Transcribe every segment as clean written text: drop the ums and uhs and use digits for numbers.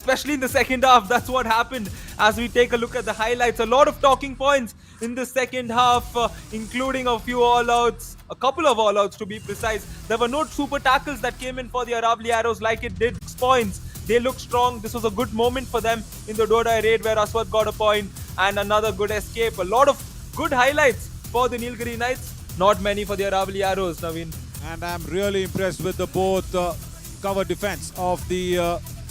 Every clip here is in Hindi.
especially in the second half. That's what happened. As we take a look at the highlights, a lot of talking points in the second half, including a few all-outs, a couple of all-outs to be precise. There were no super tackles that came in for the Aravali Arrows like it did 6 points. They looked strong. This was a good moment for them in the Dodai raid where Aswad got a point and another good escape. A lot of good highlights for the Nilgiri Knights. Not many for the Aravali Arrows, Naveen. And I'm really impressed with the both cover defense of the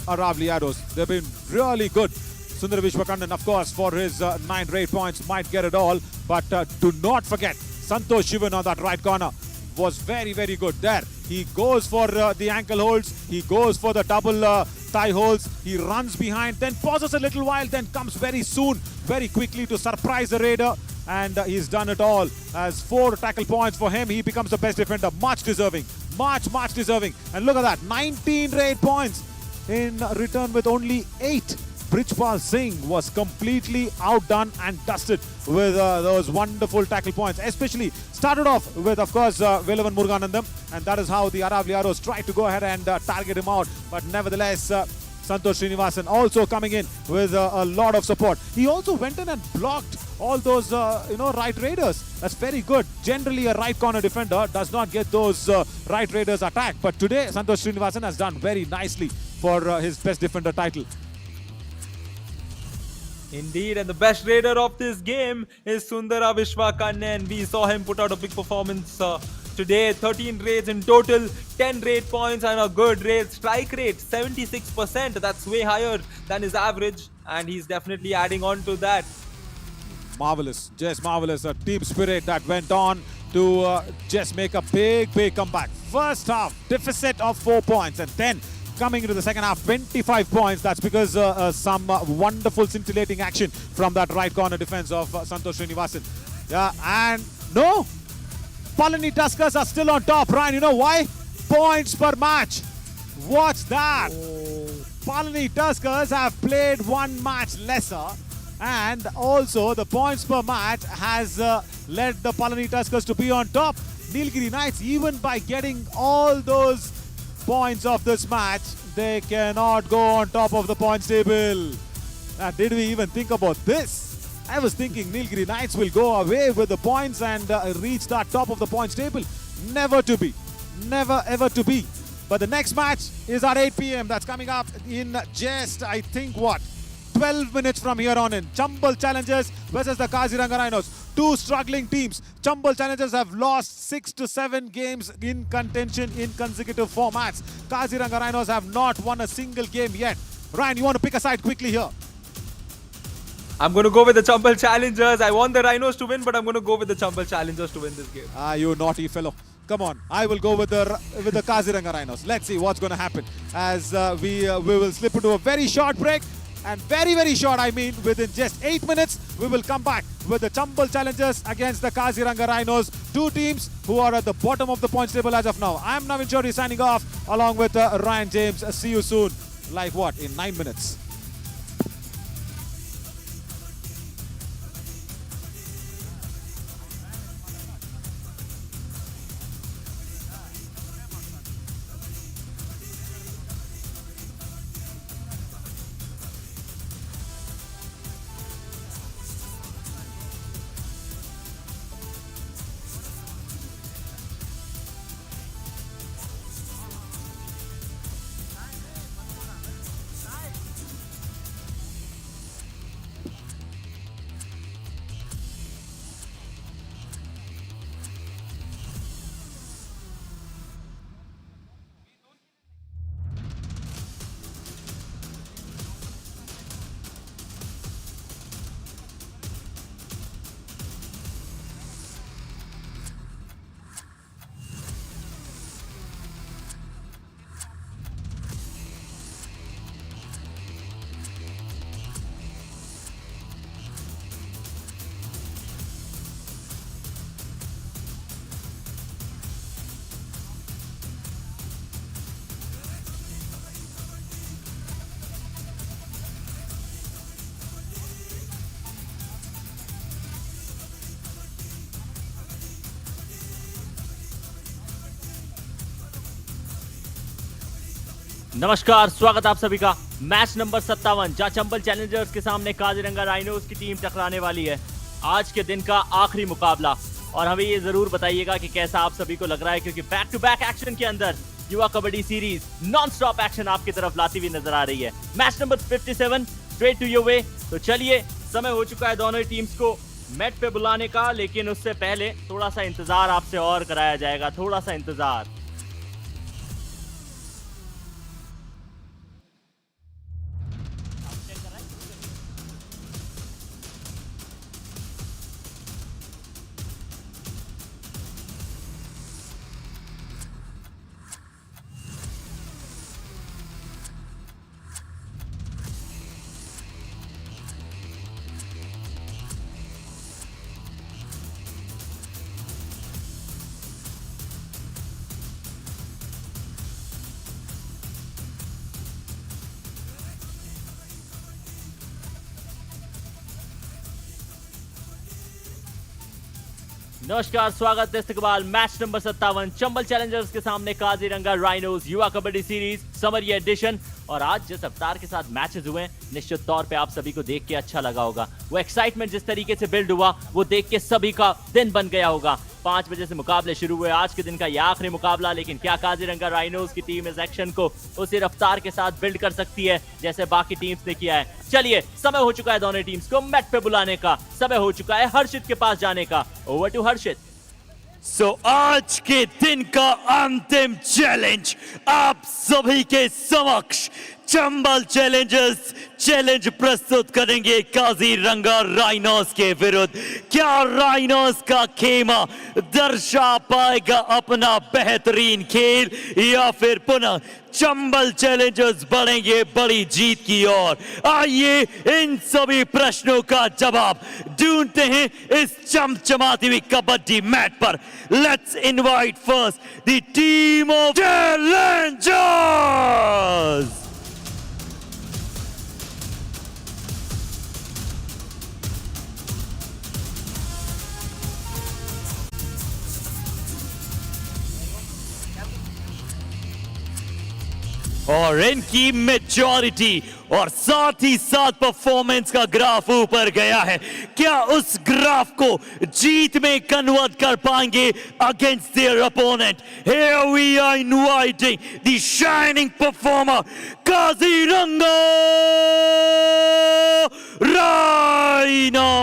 Aravali Arrows. They've been really good. Sundar Vishwakandan, of course, for his 9 raid points, might get it all. But do not forget, Santosh Shivan on that right corner was very, very good there. He goes for the ankle holds. He goes for the double thigh holds. He runs behind, then pauses a little while, then comes very soon, very quickly to surprise the raider. And he's done it all. As 4 tackle points for him, he becomes the best defender. Much deserving. Much deserving. And look at that, 19 raid points in return with only 8. Brijpal Singh was completely outdone and dusted with those wonderful tackle points. Especially started off with, of course, Velavan Muruganandam. And that is how the Aravali Arrows tried to go ahead and target him out. But nevertheless, Santosh Srinivasan also coming in with a lot of support. He also went in and blocked all those, right raiders. That's very good. Generally, a right corner defender does not get those right raiders attacked. But today, Santosh Srinivasan has done very nicely for his best defender title. Indeed, and the best raider of this game is Sundara Vishwakannan. We saw him put out a big performance today. 13 raids in total, 10 raid points and a good raid strike rate, 76%. That's way higher than his average, and he's definitely adding on to that. Marvelous, just marvelous. A team spirit that went on to just make a big comeback. First half, deficit of 4 points, and then coming into the second half, 25 points. That's because some wonderful scintillating action from that right corner defense of Santosh Srinivasan. Yeah, and no, Palani Tuskers are still on top. Ryan, you know why? Points per match. What's that? Palani Tuskers have played 1 match lesser, and also the points per match has led the Palani Tuskers to be on top. Nilgiri Knights, even by getting all those points of this match, they cannot go on top of the points table. Now, did we even think about this? I was thinking Nilgiri Knights will go away with the points and reach the top of the points table. Never to be. Never ever to be. But the next match is at 8 p.m. That's coming up in just, I think, 12 minutes from here on in. Chambal Challengers versus the Kaziranga Rhinos. 2 struggling teams. Chambal Challengers have lost 6 to 7 games in contention in consecutive formats. Kaziranga Rhinos have not won a single game yet. Ryan, you want to pick a side quickly here? I'm going to go with the Chambal Challengers. I want the Rhinos to win, but I'm going to go with the Chambal Challengers to win this game. Ah, you naughty fellow. Come on, I will go with the Kaziranga Rhinos. Let's see what's going to happen as we will slip into a very short break. And very short, I mean, within just 8 minutes, we will come back with the Chambal Challengers against the Kaziranga Rhinos. 2 teams who are at the bottom of the points table as of now. I'm Navin Chaudhary signing off along with Ryan James. See you soon. Like what? In 9 minutes. नमस्कार, स्वागत आप सभी का मैच नंबर 57 जहां चंबल चैलेंजर्स के सामने काजीरंगा राइनोस की टीम टकराने वाली है। आज के दिन का आखिरी मुकाबला, और हमें ये जरूर बताइएगा कि कैसा आप सभी को लग रहा है, क्योंकि बैक टू बैक एक्शन के अंदर Yuva Kabaddi series non stop action आपकी तरफ लाती हुई नजर आ रही है। Match number 57 straight to your way. तो चलिए, समय हो चुका है दोनों ही टीम्स को मैट पे बुलाने का, लेकिन उससे पहले थोड़ा सा इंतजार आपसे और कराया जाएगा, थोड़ा सा इंतजार। नमस्कार, स्वागत है इस्तकबाल मैच नंबर 57 चंबल चैलेंजर्स के सामने काजीरंगा राइनोस युवा कबड्डी सीरीज समर एडिशन। और आज जिस अवतार के साथ मैचेस हुए हैं, निश्चित तौर पे आप सभी को देख के अच्छा लगा होगा। वो एक्साइटमेंट जिस तरीके से बिल्ड हुआ, वो देख के सभी का दिन बन गया होगा। 5 बजे से मुकाबले शुरू हुए, आज के दिन का यह आखिरी मुकाबला। लेकिन क्या काजीरंगा राइनोस की टीम इस एक्शन को उसी रफ्तार के साथ बिल्ड कर सकती है जैसे बाकी टीम्स ने किया है? चलिए, समय हो चुका है दोनों टीम्स को मैट पे बुलाने का, समय हो चुका है हर्षित के पास जाने का। ओवर टू हर्षित। आज के दिन का अंतिम चैलेंज आप सभी के समक्ष चंबल चैलेंजर्स चैलेंज प्रस्तुत करेंगे काजीरंगा राइनोस के विरुद्ध। क्या राइनोस का खेमा दर्शा पाएगा अपना बेहतरीन खेल, या फिर पुनः चंबल चैलेंजर्स बढ़ेंगे बड़ी जीत की ओर? आइए इन सभी प्रश्नों का जवाब ढूंढते हैं इस चमचमाती हुई कबड्डी मैट पर। Let's invite first the team of Challengers. और इनकी मेजॉरिटी और साथ ही साथ परफॉर्मेंस का ग्राफ ऊपर गया है। क्या उस ग्राफ को जीत में कन्वर्ट कर पाएंगे against their opponent? Here we are inviting the shining performer Kaziranga Rhinos.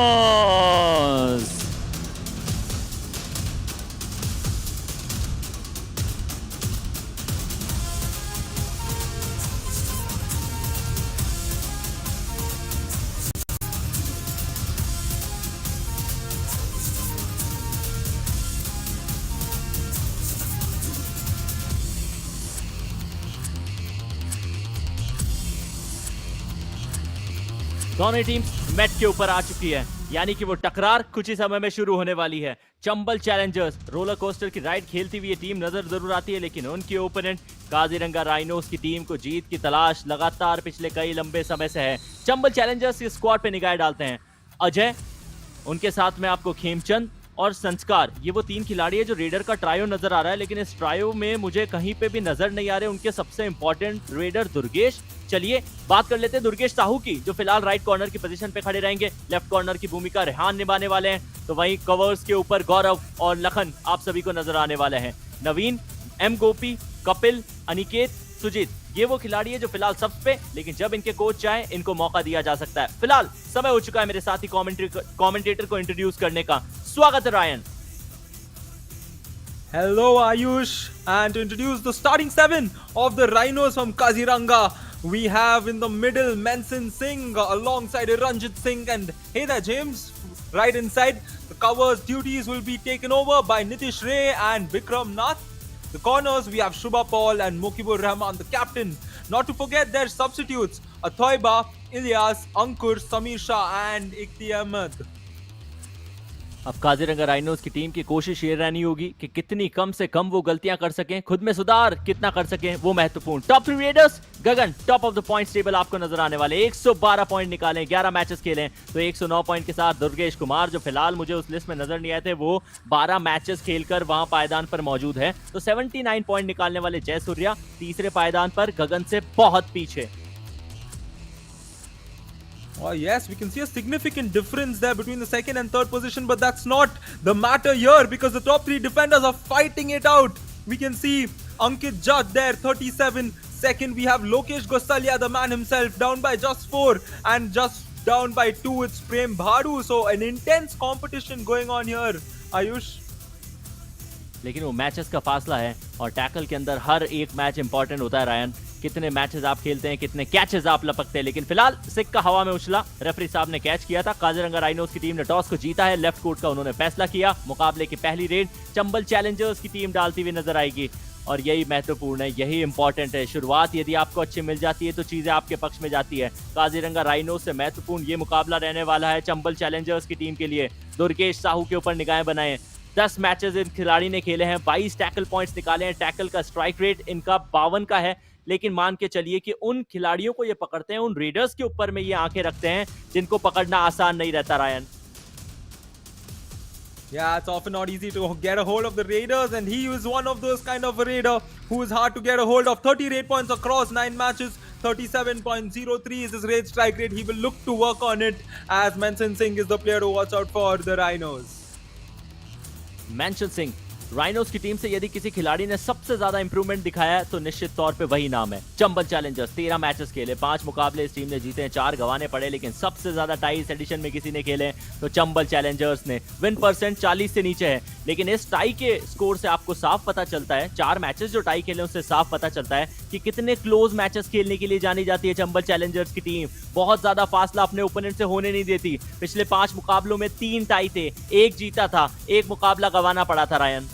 दोनों टीम्स मैट के ऊपर आ चुकी है, यानी कि वो टकरार कुछ ही समय में शुरू होने वाली है। चंबल चैलेंजर्स रोलर कोस्टर की राइड खेलती हुई ये टीम नजर जरूर आती है, लेकिन उनके ओपोनेंट काजीरंगा राइनोस की टीम को जीत की तलाश लगातार पिछले कई लंबे समय से है। चंबल चैलेंजर्स की स्क्वाड पे निगाह डालते हैं। अजय, उनके साथ में आपको खेमचंद और संस्कार, ये वो 3 खिलाड़ी है जो रेडर का ट्रायो नजर आ रहा है, लेकिन इस ट्रायो में मुझे कहीं पे भी नजर नहीं आ रहे उनके सबसे इंपॉर्टेंट रेडर दुर्गेश। चलिए बात कर लेते हैं दुर्गेश साहू की, जो फिलहाल राइट कॉर्नर की पोजीशन पे खड़े रहेंगे। लेफ्ट कॉर्नर की भूमिका रेहान निभाने वाले हैं, तो वहीं कवर्स के ऊपर गौरव और लखन आप सभी को नजर आने वाले हैं। नवीन, एम गोपी, कपिल, अनिकेत, सुजीत, ये वो खिलाड़ी है जो फिलहाल सब पे, लेकिन जब इनके कोच चाहे इनको मौका दिया जा सकता है। फिलहाल समय हो चुका है मेरे साथी कमेंटेटर को इंट्रोड्यूस करने का। स्वागत है Ryan. Hello Ayush, and to introduce the starting 7 of the Rhinos from Kaziranga, we have in the middle Manson Singh alongside Ranjit Singh, and hey there James, right inside. The covers duties will be taken over by Nitish Ray and Vikram Nath. The corners we have Shubha Paul and Mokibur Rahman, the captain. Not to forget their substitutes Athoiba, Ilyas, Ankur, Samir Shah and Ikti Ahmed. अब काजीरंगा राइनोस की टीम की कोशिश ये रहनी होगी कि कितनी कम से कम वो गलतियां कर सकें, खुद में सुधार कितना कर सकें वो महत्वपूर्ण। Top 3 readers, Gagan top of the points table आपको नजर आने वाले, 112 पॉइंट निकाले, 11 मैचेस खेले, तो 109 पॉइंट के साथ दुर्गेश कुमार, जो फिलहाल मुझे उस लिस्ट में नजर नहीं आए थे, वो 12 मैचेस खेलकर वहां पायदान पर मौजूद है। तो 79 पॉइंट निकालने वाले जय सूर्या तीसरे पायदान पर, गगन से बहुत पीछे। Oh yes, we can see a significant difference there between the second and third position, but that's not the matter here because the top three defenders are fighting it out. We can see Ankit Jat there, 37. Second, we have Lokesh Gosalia, the man himself, down by just 4, and just down by 2, it's Prem Bhadu. So an intense competition going on here, Ayush. लेकिन वो मैचेस का फासला है और टैकल के अंदर हर एक मैच इंपॉर्टेंट होता है रायन। कितने मैचेस आप खेलते हैं, कितने कैचेस आप लपकते हैं, लेकिन फिलहाल सिक्का हवा में उछला, रेफरी साहब ने कैच किया था। काजीरंगा राइनोस की टीम ने टॉस को जीता है, लेफ्ट कोर्ट का उन्होंने फैसला किया। मुकाबले की पहली रेड चंबल चैलेंजर्स की टीम डालती हुई नजर आएगी और यही महत्वपूर्ण है, यही इंपॉर्टेंट है। शुरुआत यदि आपको अच्छी मिल जाती है तो चीजें आपके पक्ष में जाती है। काजीरंगा राइनोस से महत्वपूर्ण ये मुकाबला रहने वाला है चंबल चैलेंजर्स की टीम के लिए। दुर्गेश साहू के ऊपर निगाहें बनाएं। 10 मैचेस इन खिलाड़ी ने खेले हैं, 22 टैकल पॉइंट्स निकाले हैं। टैकल का स्ट्राइक रेट इनका 52 का है, लेकिन मान के चलिए कि उन खिलाड़ियों को ये पकड़ते हैं, उन रेडर्स के ऊपर में ये आंखें रखते हैं जिनको पकड़ना आसान नहीं रहता Ryan. Yeah, it's often not easy to get a hold of the Raiders, and he is one of those kind of a Raider who is hard to get a hold of. 30 rate points across 9 matches, 37.03 is his rate strike rate. He will look to work on it as Manson Singh is the player to watch out for the Rhinos. Mention Singh, rhinos की टीम से यदि किसी खिलाड़ी ने सबसे ज्यादा इंप्रूवमेंट दिखाया है तो निश्चित तौर पे वही नाम है। चंबल चैलेंजर्स 13 मैचेस खेले, 5 मुकाबले इस टीम ने जीते हैं, 4 गंवाने पड़े, लेकिन सबसे ज्यादा टाई इस एडिशन में किसी ने खेले तो चंबल चैलेंजर्स ने। विन परसेंट 40 से नीचे है, लेकिन इस टाई के स्कोर से आपको साफ पता चलता है, 4 मैचेस जो टाई खेले उससे साफ पता चलता है कि कितने क्लोज मैचेस खेलने के लिए जानी जाती है चंबल चैलेंजर्स की टीम। बहुत ज्यादा फासला अपने ओपोनेंट से होने नहीं देती। पिछले 5 मुकाबलों में 3 टाई थे, 1 जीता था, 1 मुकाबला गंवाना पड़ा था Ryan.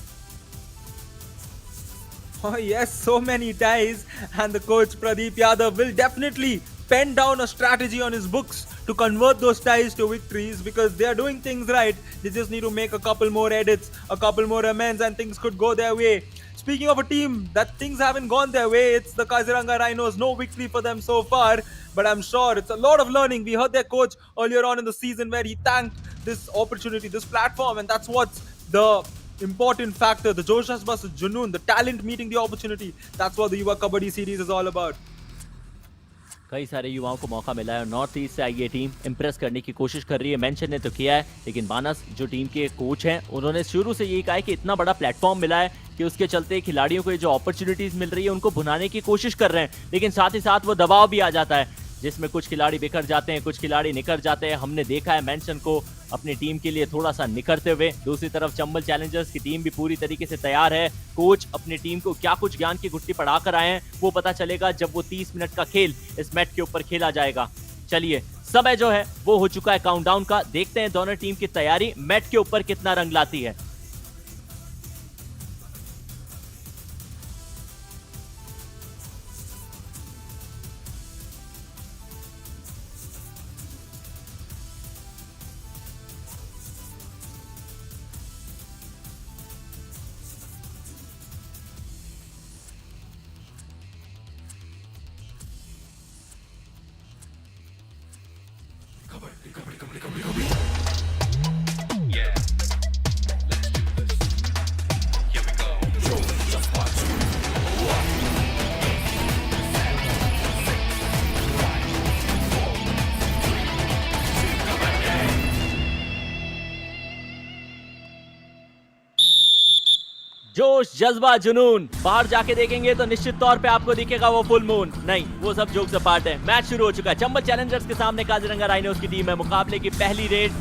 Oh yes, so many ties, and the coach Pradeep Yadav will definitely pen down a strategy on his books to convert those ties to victories because they are doing things right. They just need to make a couple more edits, a couple more amends, and things could go their way. Speaking of a team that things haven't gone their way, it's the Kaziranga Rhinos. No victory for them so far, but I'm sure it's a lot of learning. We heard their coach earlier on in the season where he thanked this opportunity, this platform, and that's what's the important factor. The Josh Bus Junoon, the talent meeting the opportunity. That's what the Yuva Kabaddi series is all about. कई सारे युवाओं को मौका मिला है और नॉर्थ ईस्ट से आई ये टीम इंप्रेस करने की कोशिश कर रही है। मेंशन ने तो किया है, लेकिन मानस जो टीम के कोच हैं उन्होंने शुरू से यही कहा है कि इतना बड़ा प्लेटफॉर्म मिला है कि उसके चलते खिलाड़ियों को ये जो अपॉर्चुनिटीज मिल रही है उनको भुनाने की कोशिश कर रहे हैं, लेकिन साथ ही साथ वो दबाव भी आ जाता है जिसमें कुछ खिलाड़ी बिखर जाते हैं, कुछ खिलाड़ी निखर जाते हैं। हमने देखा है मेंशन को अपनी टीम के लिए थोड़ा सा निखरते हुए। दूसरी तरफ चंबल चैलेंजर्स की टीम भी पूरी तरीके से तैयार है। कोच अपनी टीम को क्या कुछ ज्ञान की गुट्टी पढ़ा कर आए हैं वो पता चलेगा जब वो 30 मिनट का खेल इस मैट के ऊपर खेला जाएगा। चलिए, समय जो है वो हो चुका है काउंटडाउन का। देखते हैं दोनों टीम की तैयारी मैट के ऊपर कितना रंग लाती है। जोश, जज्बा, जुनून। बाहर जाके देखेंगे तो निश्चित तौर पे आपको दिखेगा वो फुल मून। नहीं, वो सब जोक्स अपार्ट है। मैच शुरू हो चुका है। चंबल चैलेंजर्स के सामने काजीरंगा राइनोस की टीम है। मुकाबले की पहली रेड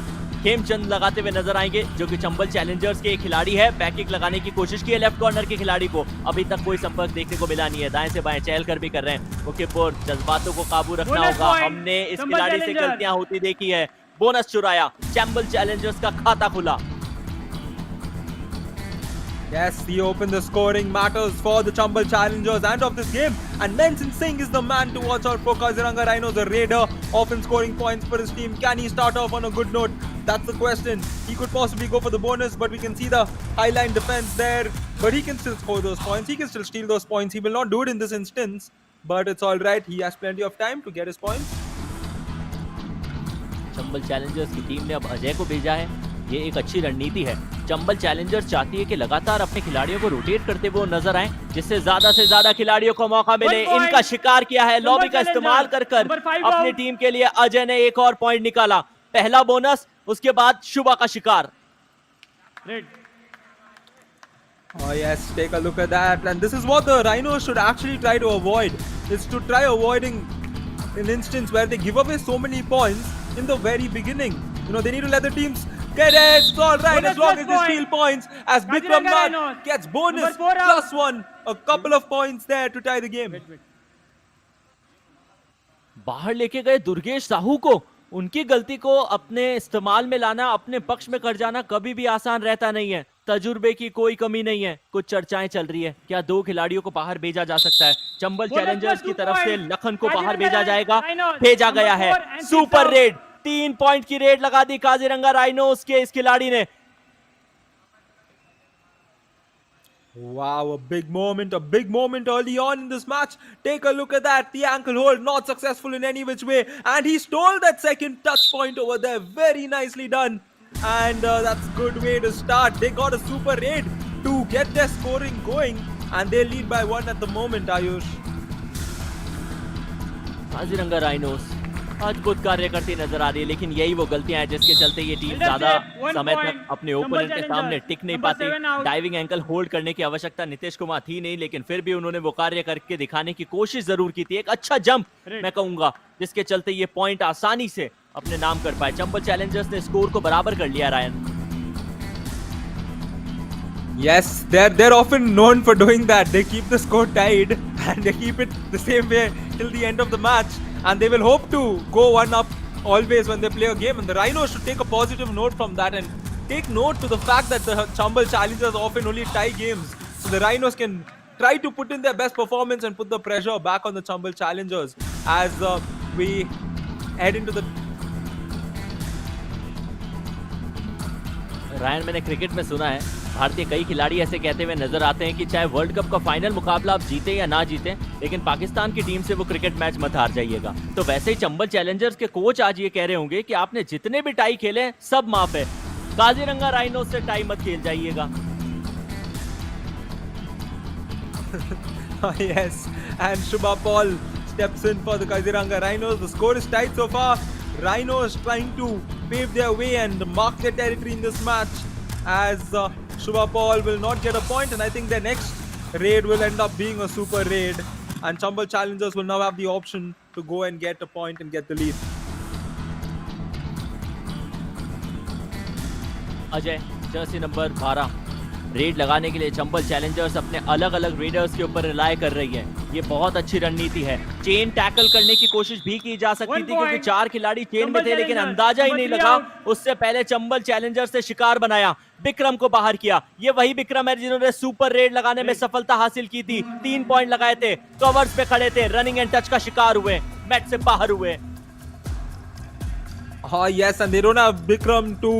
खेमचंद लगाते हुए नजर आएंगे, जो कि चंबल चैलेंजर्स के खिलाड़ी है। बैकिक लगाने की कोशिश की है लेफ्ट कॉर्नर के खिलाड़ी को, अभी तक कोई संपर्क देखने को मिला नहीं है। दाएं से बाएं चहल कर भी कर रहे हैं। मुकीपुर, जज्बातों को काबू रखना होगा। हमने इस खिलाड़ी से गलतियां होती देखी है। बोनस चुराया, चंबल चैलेंजर्स का खाता खुला। Yes, he opened the scoring matters for the Chambal Challengers and of this game. And Manson Singh is the man to watch out for. Kaziranga Rhinos, a raider, often scoring points for his team. Can he start off on a good note? That's the question. He could possibly go for the bonus, but we can see the highline defense there. But he can still score those points. He can still steal those points. He will not do it in this instance, but it's all right. He has plenty of time to get his points. Chambal Challengers की टीम ने अब अजय को भेजा है। ये एक अच्छी रणनीति है। चंबल चैलेंजर्स चाहती है कि लगातार अपने खिलाड़ियों को रोटेट करते हुए नजर आए, जिससे ज्यादा से ज्यादा खिलाड़ियों को मौका मिले। इनका शिकार किया है, लॉबी का इस्तेमाल कर अपनी टीम के लिए अजय ने एक और पॉइंट निकाला। पहला बोनस, उसके बाद शुभा का शिकार। Oh yes, take a look at that, and this is what the Rhinos should actually try to avoid. Is to try avoiding an instance where they give away so many points in the very beginning. You know, they need to let the teams get it. It's all right as long as they steal points. As Bikram Nath gets bonus +1, a couple of points there to tie the game. बाहर लेके गए दुर्गेश साहू को, उनकी गलती को अपने इस्तेमाल में लाना, अपने पक्ष में कर जाना कभी भी आसान रहता नहीं है। तजुर्बे की कोई कमी नहीं है। कुछ चर्चाएं चल रही है, क्या 2 खिलाड़ियों को बाहर भेजा जा सकता है? चंबल चैलेंजर्स की तरफ से लखन को बाहर भेजा जाएगा, भेजा गया है। सुपर रेड, 3 पॉइंट की रेड लगा दी काजीरंगा राइनोस के इस खिलाड़ी ने। Wow, a big moment early on in this match. Take a look at that. The ankle hold not successful in any which way. And he stole that second touch point over there. Very nicely done. And that's a good way to start. They got a super raid to get their scoring going. And they lead by 1 at the moment, Ayush. Kaziranga rhinos अद्भुत कार्य करती नजर आ रही है, लेकिन यही वो गलतियां हैं जिसके चलते ये टीम ज्यादा समय तक अपने ओपोनेंट के सामने टिक नहीं पाती। डाइविंग एंकल होल्ड करने की आवश्यकता नीतीश कुमार थी नहीं, लेकिन फिर भी उन्होंने वो कार्य करके दिखाने की कोशिश जरूर की थी। एक अच्छा जंप मैं कहूंगा, जिसके चलते ये पॉइंट आसानी से अपने नाम कर पाए। चंबल चैलेंजर्स ने स्कोर को बराबर कर लिया। Ryan, Yes, they're often known for doing that. They keep the score tied and they keep it the same way till the end of the match. And they will hope to go 1 up always when they play a game. And the Rhinos should take a positive note from that and take note to the fact that the Chambal challengers often only tie games. So the Rhinos can try to put in their best performance and put the pressure back on the Chambal challengers as we head into the... Ryan, मैंने क्रिकेट में सुना है भारतीय कई खिलाड़ी ऐसे कहते हुए नजर आते हैं कि चाहे वर्ल्ड कप का फाइनल मुकाबला आप जीते या ना जीते, लेकिन पाकिस्तान की टीम से वो क्रिकेट मैच मत हार जाइएगा। तो वैसे ही चंबल चैलेंजर्स के कोच आज ये कह रहे होंगे कि आपने जितने भी टाई खेले सब माफ है, काजीरंगा राइनोस से टाई मत खेल जाइएगा। Yes, and Shubha Paul steps in for the Kaziranga Rhinos. The score is tight so far. Rhinos trying to pave their way and mark their territory in this match, as Shubha Paul will not get a point, and I think their next raid will end up being a super raid, and Chambal challengers will now have the option to go and get a point and get the lead. Ajay, Jersey number 12, red लगाने के लिए चंबल चैलेंजर्स अपने अलग अलग रेडर्स के ऊपर रिलाय कर रही है। ये बहुत अच्छी रणनीति है। चेन टैकल करने की कोशिश भी की जा सकती थी क्योंकि 4 खिलाड़ी चेन में थे, लेकिन अंदाजा ही नहीं लगा। उससे पहले चंबल चैलेंजर्स ने शिकार बनाया, विक्रम को बाहर किया। ये वही विक्रम है जिन्होंने सुपर रेड लगाने में सफलता हासिल की थी। 3 पॉइंट लगाए थे, कवर्स पे खड़े थे, रनिंग एंड टच का शिकार हुए, मैच से बाहर हुए। Yes, and they don't have Bikram to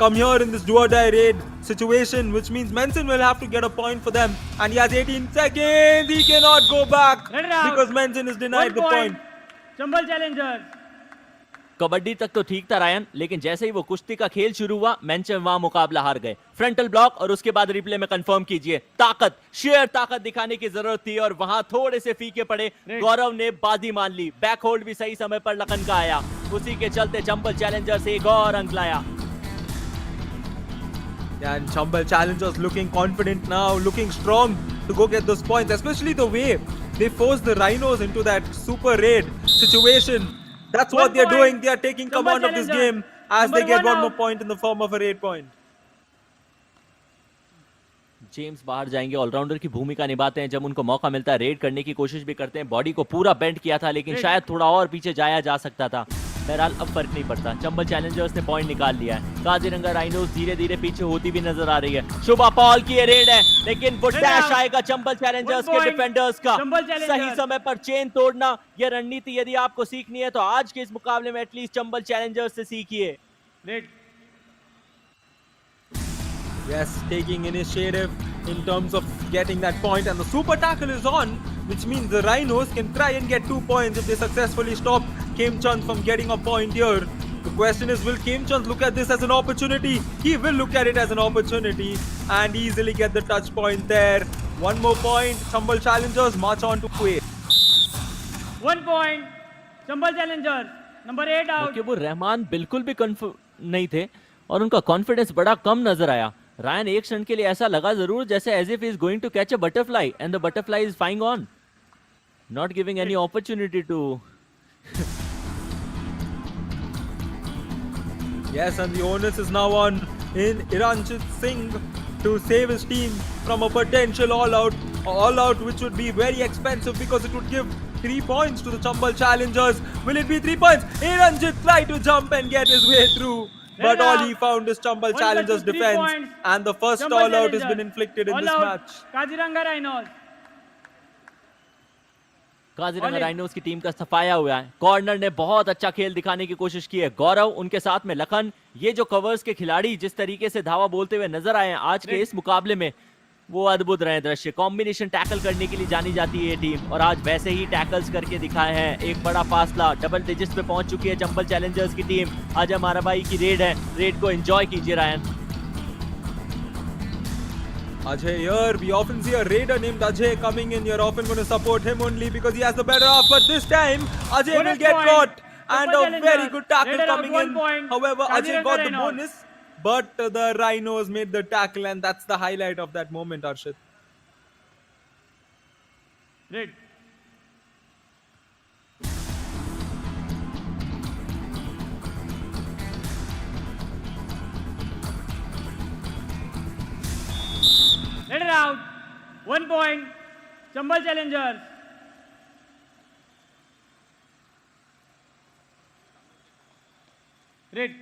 come here in this do or die raid situation, which means Menson will have to get a point for them, and he has 18 seconds. He cannot go back because Menson is denied the point. Chambal Challengers. Kabaddi तक तो ठीक था रायन, लेकिन जैसे ही वो कुश्ती का खेल शुरू हुआ, मेंशन वहां मुकाबला हार गए। फ्रंटल ब्लॉक और उसके बाद रिप्ले में कंफर्म कीजिए। ताकत, शेयर ताकत दिखाने की जरूरत थी और वहां थोड़े से फीके पड़े। गौरव ने बाजी मान ली, बैक होल्ड भी सही समय पर लखन का आया, उसी के चलते चंबल चैलेंजर्स एक और अंक लाया। Yeah, and Chambal challengers looking confident now, looking strong to go get those points, especially the way they forced the Rhinos into that super raid situation. That's what they're doing. They are taking command of this game as they get one more point in the form of a raid point. James बाहर जाएंगे, ऑलराउंडर की भूमिका निभाते हैं। जब उनको मौका मिलता है रेड करने की कोशिश भी करते हैं। बॉडी को पूरा बेंड किया था, लेकिन शायद थोड़ा और पीछे जाया जा सकता था। बहरहाल अब फर्क नहीं पड़ता, चंबल चैलेंजर्स ने पॉइंट निकाल लिया है। काजीरंगा राइनोस धीरे धीरे पीछे होती भी नजर आ रही है। शुभा पॉल की ये रेड है, लेकिन वो डैश आएगा चंबल चैलेंजर्स के डिफेंडर्स का। सही समय पर चेन तोड़ना, ये रणनीति यदि आपको सीखनी है तो आज के इस मुकाबले में एटलीस्ट चंबल चैलेंजर्स से सीखिए। Yes, taking initiative in terms of getting that point, and the super tackle is on, which means the Rhinos can try and get 2 points if they successfully stop Kim Chand from getting a point here. The question is, will Kemchand look at this as an opportunity? He will look at it as an opportunity and easily get the touch point there. One more point. Chambal Challengers march on to A. 1 point. Chambal Challengers. Number 8 out. क्योंकि वो रहमान बिल्कुल भी नहीं थे और उनका कॉन्फिडेंस बड़ा कम नजर आया। रायन एक क्षण के लिए ऐसा लगा जरूर जैसे as if he is going to catch a butterfly and the butterfly is flying on, not giving any opportunity to Yes, and the onus is now on in Iranjit Singh to save his team from a potential all-out which would be very expensive because it would give 3 points to the Chambal Challengers. Will it be 3 points? Iranjit tried to jump and get his way through, but all he found is Chambal Challengers defense, and the first all-out has been inflicted in this match. Kaziranga Rhinos. Kaziranga rhinos की टीम का सफाया हुआ है। कॉर्नर ने बहुत अच्छा खेल दिखाने की कोशिश की है। गौरव उनके साथ में लखन, ये जो कवर्स के खिलाड़ी जिस तरीके से धावा बोलते हुए नजर आए हैं आज के इस मुकाबले में, वो अद्भुत रहे दृश्य। कॉम्बिनेशन टैकल करने के लिए जानी जाती है ये टीम और आज वैसे ही टैकल्स करके दिखाए हैं। एक बड़ा फासला डबल डिजिट्स पे पहुंच चुकी है चंबल चैलेंजर्स की टीम। अजय माराबाई की रेड है, रेड को एंजॉय कीजिए Ryan. Ajay here, we often see a raider named Ajay coming in. You're often going to support him only because he has the better half. But this time, Ajay will get caught. And a very good tackle coming in. However, Ajay got the bonus. But the Rhinos made the tackle and that's the highlight of that moment, Arshit. Red. Let it out. 1 point. Chambal Challengers. Red.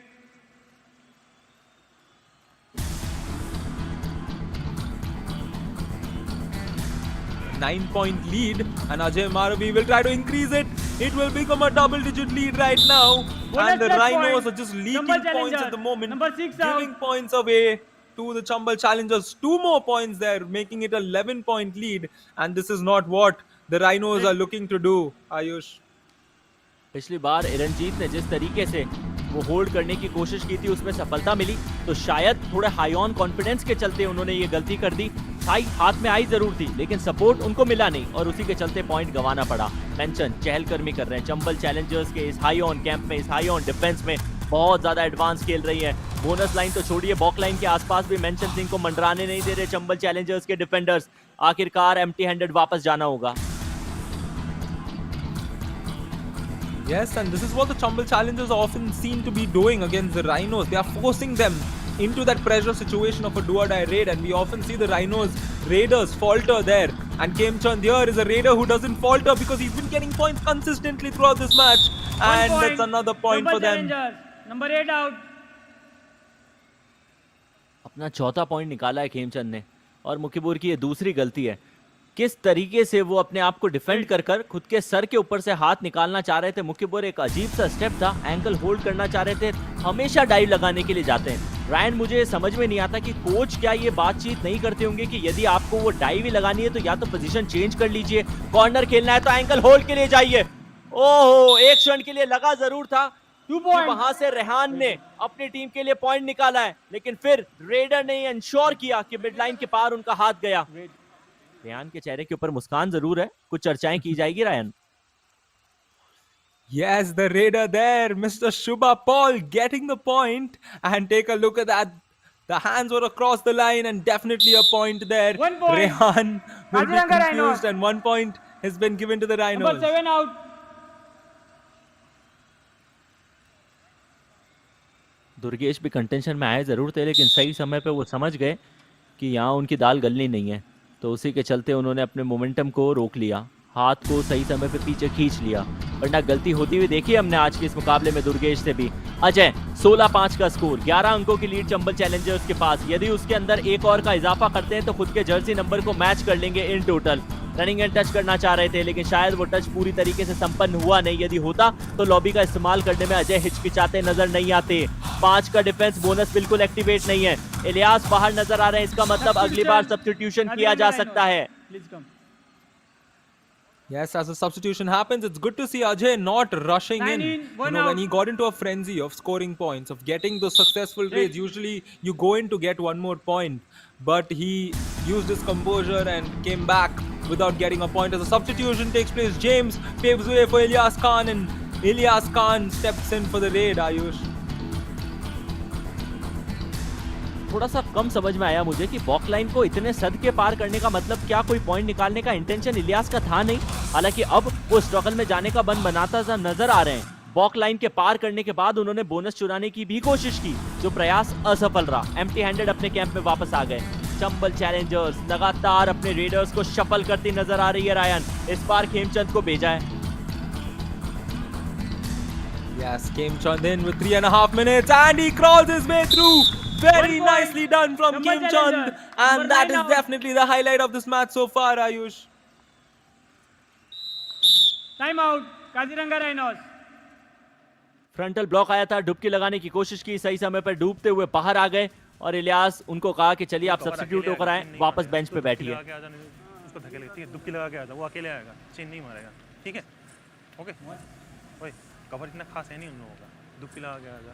Nine-point lead, and Ajay Maravi will try to increase it. It will become a double-digit lead right now, and the Rhinos are just leaking points at the moment, Number 6 giving out. points away to the Chambal Challengers. 2 more points there, making it a 11-point lead, and this is not what the Rhinos are looking to do. Ayush. पिछली बार इरनजीत ने जिस तरीके से वो होल्ड करने की कोशिश की थी उसमें सफलता मिली, तो शायद थोड़े हाई ऑन कॉन्फिडेंस के चलते उन्होंने ये गलती कर दी। हाथ में आई जरूर थी लेकिन सपोर्ट उनको मिला नहीं और उसी के चलते पॉइंट गंवाना पड़ा। मेंशन चहलकदमी कर रहे हैं चंबल चैलेंजर्स के इस हाई ऑन कैंप में, इस हाई ऑन डिफेंस में बहुत ज्यादा एडवांस खेल रही है। बोनस लाइन तो छोड़िए, बॉक लाइन के आसपास भी मेंशन सिंह को मंडराने नहीं दे रहे चंबल चैलेंजर्स के डिफेंडर्स। आखिरकार एम्प्टी हैंडेड वापस जाना होगा। Yes, and this is what the Chambal Challengers are often seen to be doing against the Rhinos. They are forcing them into that pressure situation of a do-or-die raid, and we often see the Rhinos raiders falter there. And Kemchand here is a raider who doesn't falter because he's been getting points consistently throughout this match. And that's another point for them. Number 8 out. अपना चौथा पॉइंट निकाला है खेमचंद ने और मुखिबुर की ये दूसरी गलती है। किस तरीके से वो अपने आप को डिफेंड कर खुद के सर के ऊपर से हाथ निकालना चाह रहे थे। मुखिबुर एक अजीब सा स्टेप था, एंकल होल्ड करना चाह रहे थे। हमेशा डाइव लगाने के लिए जाते हैं रायन। मुझे समझ में नहीं आता कि कोच क्या ये बातचीत नहीं करते होंगे कि यदि आपको वो डाइव ही लगानी है तो या तो पोजीशन चेंज कर लीजिए, कॉर्नर खेलना है तो एंकल होल्ड के लिए जाइए। ओहो, एक क्षण के लिए लगा जरूर था वहां से रेहान ने अपनी टीम के लिए पॉइंट निकाला है, लेकिन फिर रेडर ने इंश्योर किया कि मिड लाइन के पार उनका हाथ गया। रेहान के चेहरे के ऊपर मुस्कान जरूर है, कुछ चर्चाएं की जाएगी Ryan. Yes, the raider there, Mr. Shubha Paul getting the point, and take a look at that. The hands were across the line and definitely a point there. 1 point. Rehan will be Kaziranga confused Rhinos. and 1 point has been given to the Rhinos. Number 7 out. Durgesh भी कंटेंशन में आए जरूर थे लेकिन सही समय पे वो समझ गए कि यहाँ उनकी दाल गलनी नहीं है, तो उसी के चलते उन्होंने अपने मोमेंटम को रोक लिया, हाथ को सही समय पे पीछे खींच लिया। वरना गलती होती हुई देखी हमने आज के इस मुकाबले में दुर्गेश से भी। अजय 16-5 का स्कोर, 11 अंकों की लीड चंबल चैलेंजर्स के पास। यदि उसके अंदर एक और का इजाफा करते हैं तो खुद के जर्सी नंबर को मैच कर लेंगे in total. Running and touch करना चाह रहे थे लेकिन शायद वो टच पूरी तरीके से संपन्न हुआ नहीं। यदि होता तो लॉबी का इस्तेमाल करने में अजय हिचकिचाते नजर नहीं आते। 5 का डिफेंस बोनस बिल्कुल एक्टिवेट नहीं है। इलियास बाहर नजर आ रहे हैं, इसका मतलब अगली बार सब्स्टिट्यूशन किया जा सकता है। Yes, as a substitution happens, it's good to see Ajay not rushing 9 in. in, You 1 know, when out. he got into a frenzy of scoring points, of getting those successful raids, usually you go in to get one more point. But he used his composure and came back without getting a point. As a substitution takes place, James paves way for Ilyas Khan, and Ilyas Khan steps in for the raid, Ayush. थोड़ा सा कम समझ में आया मुझे कि बॉक लाइन को इतने सद के पार करने का मतलब क्या कोई पॉइंट निकालने का इंटेंशन इलियास का था नहीं। हालांकि अब वो स्ट्रगल में जाने का बन बनाता सा नजर आ रहे हैं। बॉक लाइन के पार करने के बाद उन्होंने बोनस चुराने की भी कोशिश की, जो प्रयास असफल रहा। एम्प्टी हैंडेड अपने कैंप में वापस आ गए। चंबल चैलेंजर्स लगातार अपने रेडर्स को शफल करती नजर आ रही है। रायन इस बार खेमचंद को भेजा है। Yes, Kimchand in with 3.5 minutes and he crawls his way through. Very 1 point. nicely done from Chambal Kimchand, Challengers. and Number that 9 is out. definitely the highlight of this match so far, Ayush. Time out. Kaziranga Rhinos. Frontal block आया था, डुबकी लगाने की कोशिश की, सही समय पर डूबते हुए बाहर आ गए और इलियास उनको कहा कि चलिए आप सब्स्टिट्यूट होकर आए, वापस बेंच पे बैठिए। उसको धकेले, ठीक है, डुबकी लगा के आया था, वो अकेले आएगा, चेन नहीं मारेगा, ठीक है, ओके, ओए, कवर इतना खास है नहीं उन लोगों का, डुबकी लगा के आया था,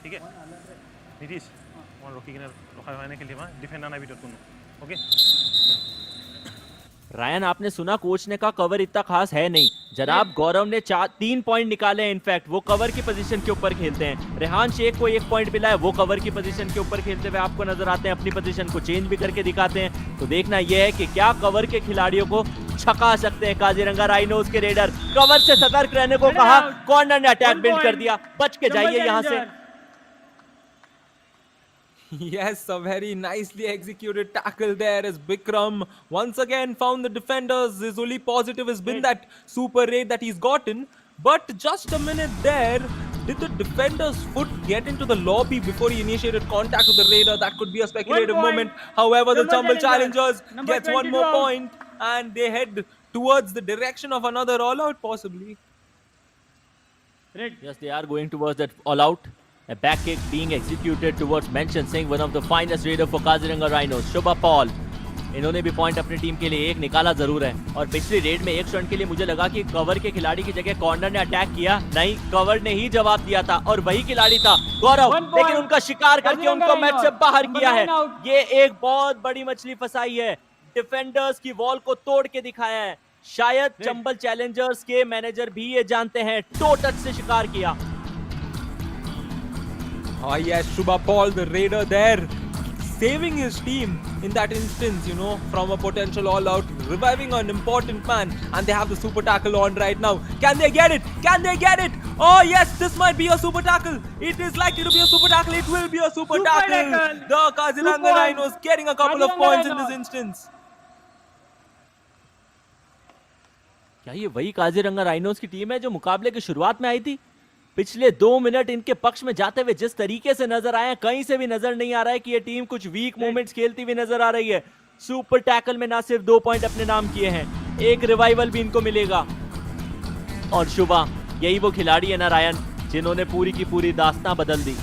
ठीक है, नीतीश, वहाँ रोकी के रोकने के लिए वहाँ डिफेंड आना भी डर ओके। रायन, आपने सुना कोच ने कहा कवर इतना खास है नहीं। जनाब गौरव ने 3 पॉइंट निकाले हैं। इनफैक्ट वो कवर की पोजीशन के ऊपर खेलते हैं। रेहान शेख को 1 पॉइंट मिला है, वो कवर की पोजीशन के ऊपर खेलते हुए आपको नजर आते हैं। अपनी पोजीशन को चेंज भी करके दिखाते हैं। तो देखना यह है कि क्या कवर के खिलाड़ियों को छका सकते हैं काजीरंगा राइनोस के रेडर। कवर से सतर्क रहने को कहा, कॉर्नर ने अटैक बिल्ड कर दिया। बच के जाइए यहाँ से। Yes, a very nicely executed tackle there as Bikram once again found the defenders. His only positive has been that super raid that he's gotten. But just a minute there, did the defender's foot get into the lobby before he initiated contact with the raider? That could be a speculative moment. However, the Chambal Challengers gets one more point and they head towards the direction of another all-out possibly. Yes, they are going towards that all-out. A back kick being executed towards Mention Singh, one of the finest raider for Kaziranga Rhinos. Shubha Paul, इन्होंने भी पॉइंट अपनी टीम के लिए एक निकाला जरूर है। और पिछली रेड में एक क्षण के लिए मुझे लगा कि कवर के खिलाड़ी की जगह कॉर्नर ने अटैक किया, नहीं, कवर ने ही जवाब दिया था और वही खिलाड़ी था गौरव, लेकिन उनका शिकार करके उनको मैच से बाहर किया है। ये एक बहुत बड़ी मछली फंसाई है, डिफेंडर्स की वॉल को तोड़ के दिखाया है। शायद चंबल चैलेंजर्स के मैनेजर भी ये जानते हैं, टो टच से शिकार किया। Oh yes, Shubha Paul, the raider there, saving his team in that instance, you know, from a potential all-out, reviving an important man, and they have the super tackle on right now. Can they get it? Can they get it? Oh yes, this might be a super tackle. It is likely to be a super tackle. It will be a super tackle. The Kaziranga Rhinos getting a couple of points in this instance. क्या ये वही काजीरंगा राइनोस की टीम है जो मुकाबले की शुरुआत में आई थी? पिछले 2 मिनट इनके पक्ष में जाते हुए जिस तरीके से नजर आए, कहीं से भी नजर नहीं आ रहा है कि ये टीम कुछ वीक मोमेंट्स खेलती हुई नजर आ रही है। सुपर टैकल में ना सिर्फ 2 पॉइंट अपने नाम किए हैं, एक रिवाइवल भी इनको मिलेगा। और शुभा, यही वो खिलाड़ी है ना रायन, जिन्होंने पूरी की पूरी दास्तां बदल दी।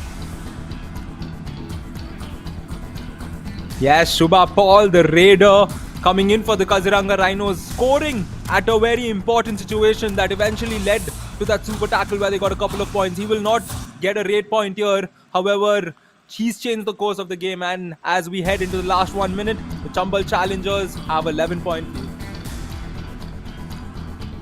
Yes, Shubha Paul, the raider, coming in for the Kaziranga Rhinos, scoring at a very important situation that eventually led to that super tackle where they got a couple of points. He will not get a raid point here. However, he's changed the course of the game, and as we head into the last 1 minute, the Chambal Challengers have 11-point lead.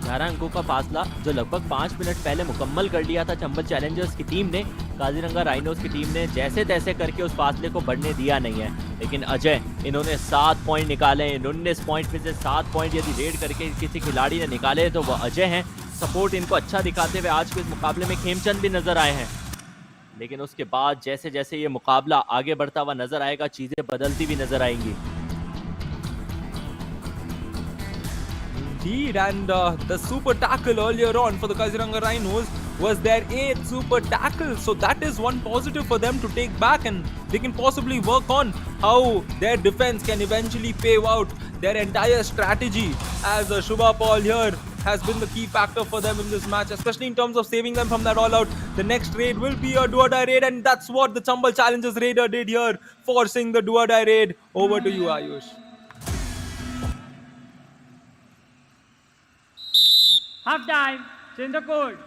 11 अंकों का फासला जो लगभग 5 मिनट पहले मुकम्मल कर लिया था चंबल चैलेंजर्स की टीम ने, काजीरंगा राइनोस की टीम ने जैसे तैसे करके उस फासले को बढ़ने दिया नहीं है। लेकिन अजय, इन्होंने 7 पॉइंट निकाले हैं। 19 पॉइंट में से 7 पॉइंट यदि रेड करके किसी खिलाड़ी ने निकाले तो वह अजय हैं। सपोर्ट इनको अच्छा दिखाते हुए आज के इस मुकाबले में खेमचंद भी नजर आए हैं। लेकिन उसके बाद जैसे जैसे ये मुकाबला आगे बढ़ता हुआ नजर आएगा, चीजें बदलती भी नजर आएंगी। Indeed, and the super tackle earlier on for the Kaziranga Rhinos was their 8th super tackle, so that is one positive for them to take back, and they can possibly work on how their defense can eventually pave out their entire strategy, as Shubha Paul here has been the key factor for them in this match, especially in terms of saving them from that all-out. The next raid will be a do-or-die raid, and that's what the Chambal Challengers raider did here, forcing the do-or-die raid. Over to you, Ayush. Half time. Change the code.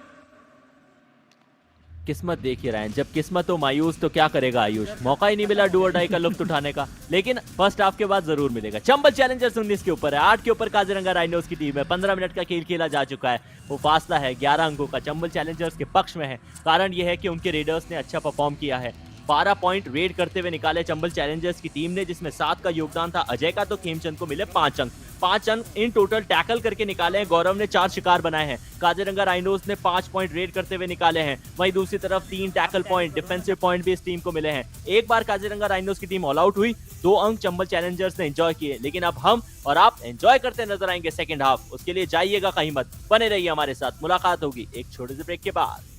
किस्मत देखिए रहे हैं, जब किस्मत हो मायूस तो क्या करेगा आयुष। मौका ही नहीं मिला डू और डाई का लुत्फ उठाने का, लेकिन फर्स्ट हाफ के बाद जरूर मिलेगा। चंबल चैलेंजर्स 19 के ऊपर है, 8 के ऊपर काजीरंगा राइनोस की टीम है। 15 मिनट का खेल खेला जा चुका है, वो फासला है 11 अंकों का चंबल चैलेंजर्स के पक्ष में है। कारण यह है कि उनके रेडर्स ने अच्छा परफॉर्म किया है। 12 पॉइंट रेड करते हुए निकाले चंबल चैलेंजर्स की टीम ने, जिसमें 7 का योगदान था अजय का, तो खेमचंद को मिले 5 अंक। 5 अंक इन टोटल टैकल करके निकाले हैं। गौरव ने 4 शिकार बनाए हैं। काजीरंगा राइनोस ने 5 पॉइंट रेड करते हुए निकाले हैं। वहीं दूसरी तरफ 3 टैकल पॉइंट, डिफेंसिव पॉइंट भी इस टीम को मिले हैं। एक बार काजीरंगा राइनोस की टीम ऑल आउट हुई, 2 अंक चंबल चैलेंजर्स ने एंजॉय किए। लेकिन अब हम और आप एंजॉय करते नजर आएंगे सेकंड हाफ। उसके लिए जाइएगा कहीं मत, बने रहिए हमारे साथ। मुलाकात होगी एक छोटे से ब्रेक के बाद।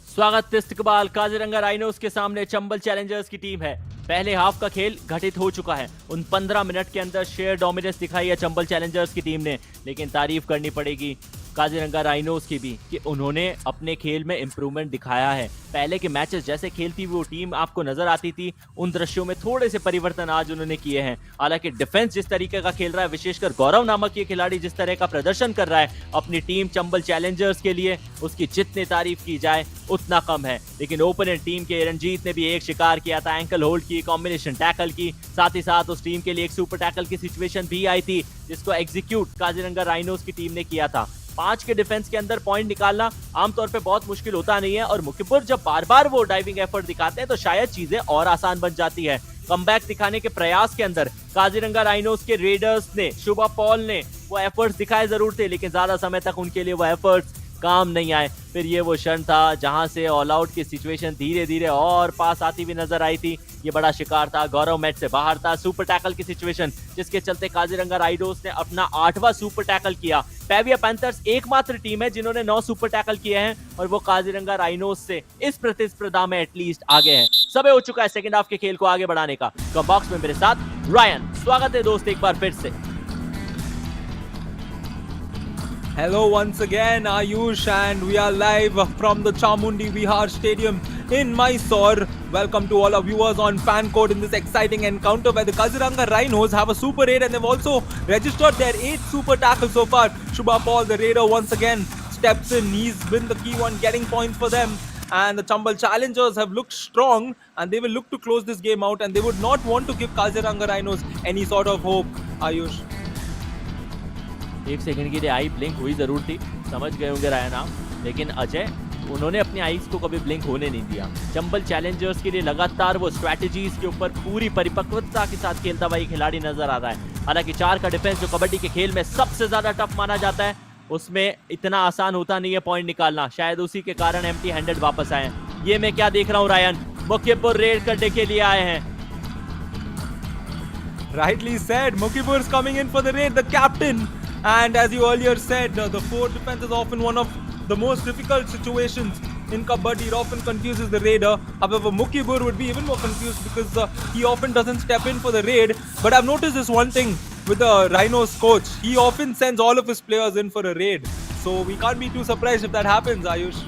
स्वागत इस्तकबाल। काजीरंगा राइनोस के सामने चंबल चैलेंजर्स की टीम है। पहले हाफ का खेल घटित हो चुका है। उन 15 मिनट के अंदर शेयर डोमिनेंस दिखाई है चंबल चैलेंजर्स की टीम ने, लेकिन तारीफ करनी पड़ेगी काजीरंगा राइनोस की भी कि उन्होंने अपने खेल में इंप्रूवमेंट दिखाया है। पहले के मैचेस जैसे खेलती वो टीम आपको नजर आती थी, उन दृश्यों में थोड़े से परिवर्तन आज उन्होंने किए हैं। हालांकि डिफेंस जिस तरीके का खेल रहा है, विशेषकर गौरव नामक ये खिलाड़ी जिस तरह का प्रदर्शन कर रहा है अपनी टीम चंबल चैलेंजर्स के लिए, उसकी जितनी तारीफ की जाए उतना कम है। लेकिन ओपोनेंट टीम के रंजीत ने भी एक शिकार किया था, एंकल होल्ड की, कॉम्बिनेशन टैकल की, साथ ही साथ उस टीम के लिए एक सुपर टैकल की सिचुएशन भी आई थी जिसको एग्जीक्यूट काजीरंगा राइनोस की टीम ने किया था। 5 के डिफेंस के अंदर पॉइंट निकालना आमतौर पे बहुत मुश्किल होता नहीं है, और मुखिपुर जब बार बार वो डाइविंग एफर्ट दिखाते हैं तो शायद चीजें और आसान बन जाती है। कमबैक दिखाने के प्रयास के अंदर काजीरंगा राइनोस के रेडर्स ने, शुभा पॉल ने वो एफर्ट्स दिखाए जरूर थे, लेकिन ज्यादा समय तक उनके लिए वो एफर्ट्स काम नहीं आए। फिर ये वो क्षण था जहां से ऑल आउट की सिचुएशन धीरे धीरे और पास आती हुई नजर आई थी। ये बड़ा शिकार था, गौरव मैच से बाहर था। सुपर टैकल की सिचुएशन जिसके चलते काजीरंगा राइनोस ने अपना 8वां सुपर टैकल किया। पेविया पैंथर्स एकमात्र टीम है जिन्होंने 9 सुपर टैकल किए हैं, और वो काजीरंगा राइनोस से इस प्रतिस्पर्धा में एटलीस्ट आगे हैं। समय हो चुका है सेकंड हाफ के खेल को आगे बढ़ाने का। कम बॉक्स में मेरे साथ रायन। स्वागत है दोस्त एक बार फिर से। Hello once again, Ayush, and we are live from the Chamundi Vihar Stadium in Mysore. Welcome to all our viewers on fan code in this exciting encounter where the Kaziranga Rhinos have a super raid, and they've also registered their 8th super tackle so far. Shubha Paul, the raider, once again steps in. He's been the key one getting points for them. And the Chambal challengers have looked strong, and they will look to close this game out, and they would not want to give Kaziranga Rhinos any sort of hope, Ayush. एक सेकंड के लिए आई ब्लिंक हुई जरूर थी, समझ गए होंगे रायन आप, लेकिन अजय उन्होंने अपनी आईज को कभी ब्लिंक होने नहीं दिया। चंबल चैलेंजर्स के लिए लगातार वो स्ट्रैटेजीज के ऊपर पूरी परिपक्वता के साथ खेलता हुआ ये खिलाड़ी नजर आ रहा है। हालांकि 4 का डिफेंस जो कबड्डी के खेल में सबसे ज्यादा टफ माना जाता है, उसमें इतना आसान होता नहीं है पॉइंट निकालना। शायद उसी के कारण एम्प्टी हैंडेड वापस आए हैं। ये मैं क्या देख रहा हूँ रायन, मुखिपुर रेड करने के लिए आए हैं। Rightly said, Mukhipur is coming in for the raid, the captain. And as you earlier said, the forward defense is often one of the most difficult situations in Kabaddi. It often confuses the raider. However, Mukhipur would be even more confused because he often doesn't step in for the raid. But I've noticed this one thing with the Rhinos coach. He often sends all of his players in for a raid. So we can't be too surprised if that happens, Ayush.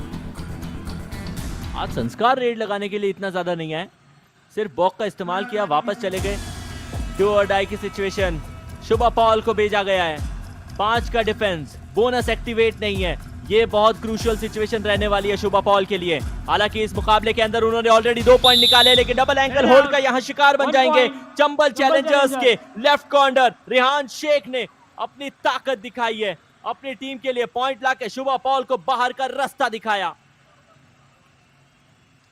आज संस्कार रेड लगाने के लिए इतना ज्यादा नहीं है, सिर्फ बॉक का इस्तेमाल किया, वापस चले गए। डू और डाई की सिचुएशन, शुभा पॉल को भेजा गया है। 5 का डिफेंस, बोनस एक्टिवेट नहीं है। ये बहुत क्रूशियल सिचुएशन रहने वाली है शुभा पॉल के लिए। हालांकि इस मुकाबले के अंदर उन्होंने ऑलरेडी 2 पॉइंट निकाले, लेकिन डबल एंकल होल्ड का यहां शिकार बन जाएंगे चंबल चैलेंजर्स के लेफ्ट कॉर्नर रिहान शेख ने अपनी ताकत दिखाई है। अपनी टीम के लिए पॉइंट लाके शुभा पॉल को बाहर का रास्ता दिखाया।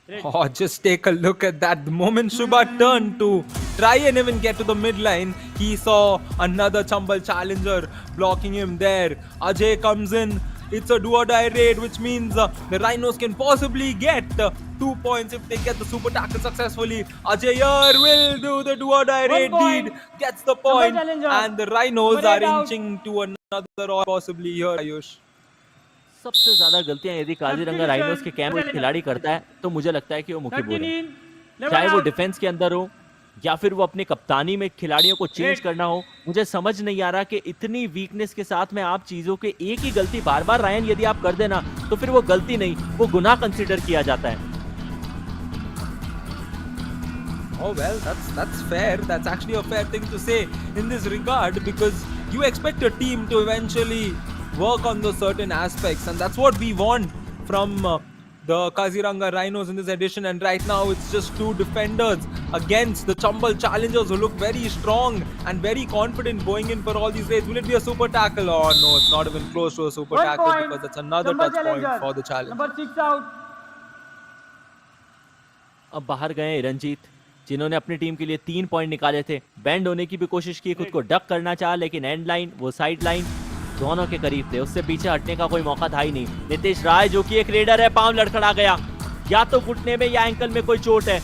Oh, just take a look at that. The moment Shubha turned to try and even get to the midline, he saw another Chambal challenger blocking him there. Ajay comes in. It's a do or die raid, which means the Rhinos can possibly get 2 points if they get the super tackle successfully. Ajay here will do the do or die 1 raid point. deed, gets the point, challenger. and the Rhinos Number are 8 out. inching to another or possibly here, Ayush. सबसे ज्यादा गलतियां यदि काजीरंगा राइनोस के कैंप में खिलाड़ी करता है तो मुझे लगता है कि वो मुखी बोल है, 13 चाहे वो out. डिफेंस के अंदर हो या फिर वो अपनी कप्तानी में खिलाड़ियों को चेंज करना हो। मुझे समझ नहीं आ रहा कि इतनी वीकनेस के साथ में आप चीजों के एक ही गलती बार बार रायन यदि आप कर देना तो फिर वो गलती नहीं, वो गुनाह कंसीडर किया जाता है। Oh well, that's fair. That's actually a fair thing to say in this regard, because you expect a team to eventually work on those certain aspects, and that's what we want from the Kaziranga Rhinos in this edition. And right now it's just two defenders against the Chambal challengers who look very strong and very confident going in for all these raids. Will it be a super tackle? Oh no, it's not even close to a super 1 tackle, point. because that's another Chambal touch point challenger. for the challenge. Number 6 out. अब बाहर गए रंजीत, जिन्होंने अपनी टीम के लिए 3 पॉइंट निकाले थे। बैंड होने की भी कोशिश की, खुद को डक करना चाहा, लेकिन एंड लाइन वो साइड लाइन दोनों के करीब थे, उससे पीछे हटने का कोई मौका था ही नहीं। नीतीश राय जो कि एक रेडर है, पांव लड़खड़ा गया, या तो घुटने में या एंकल में कोई चोट है।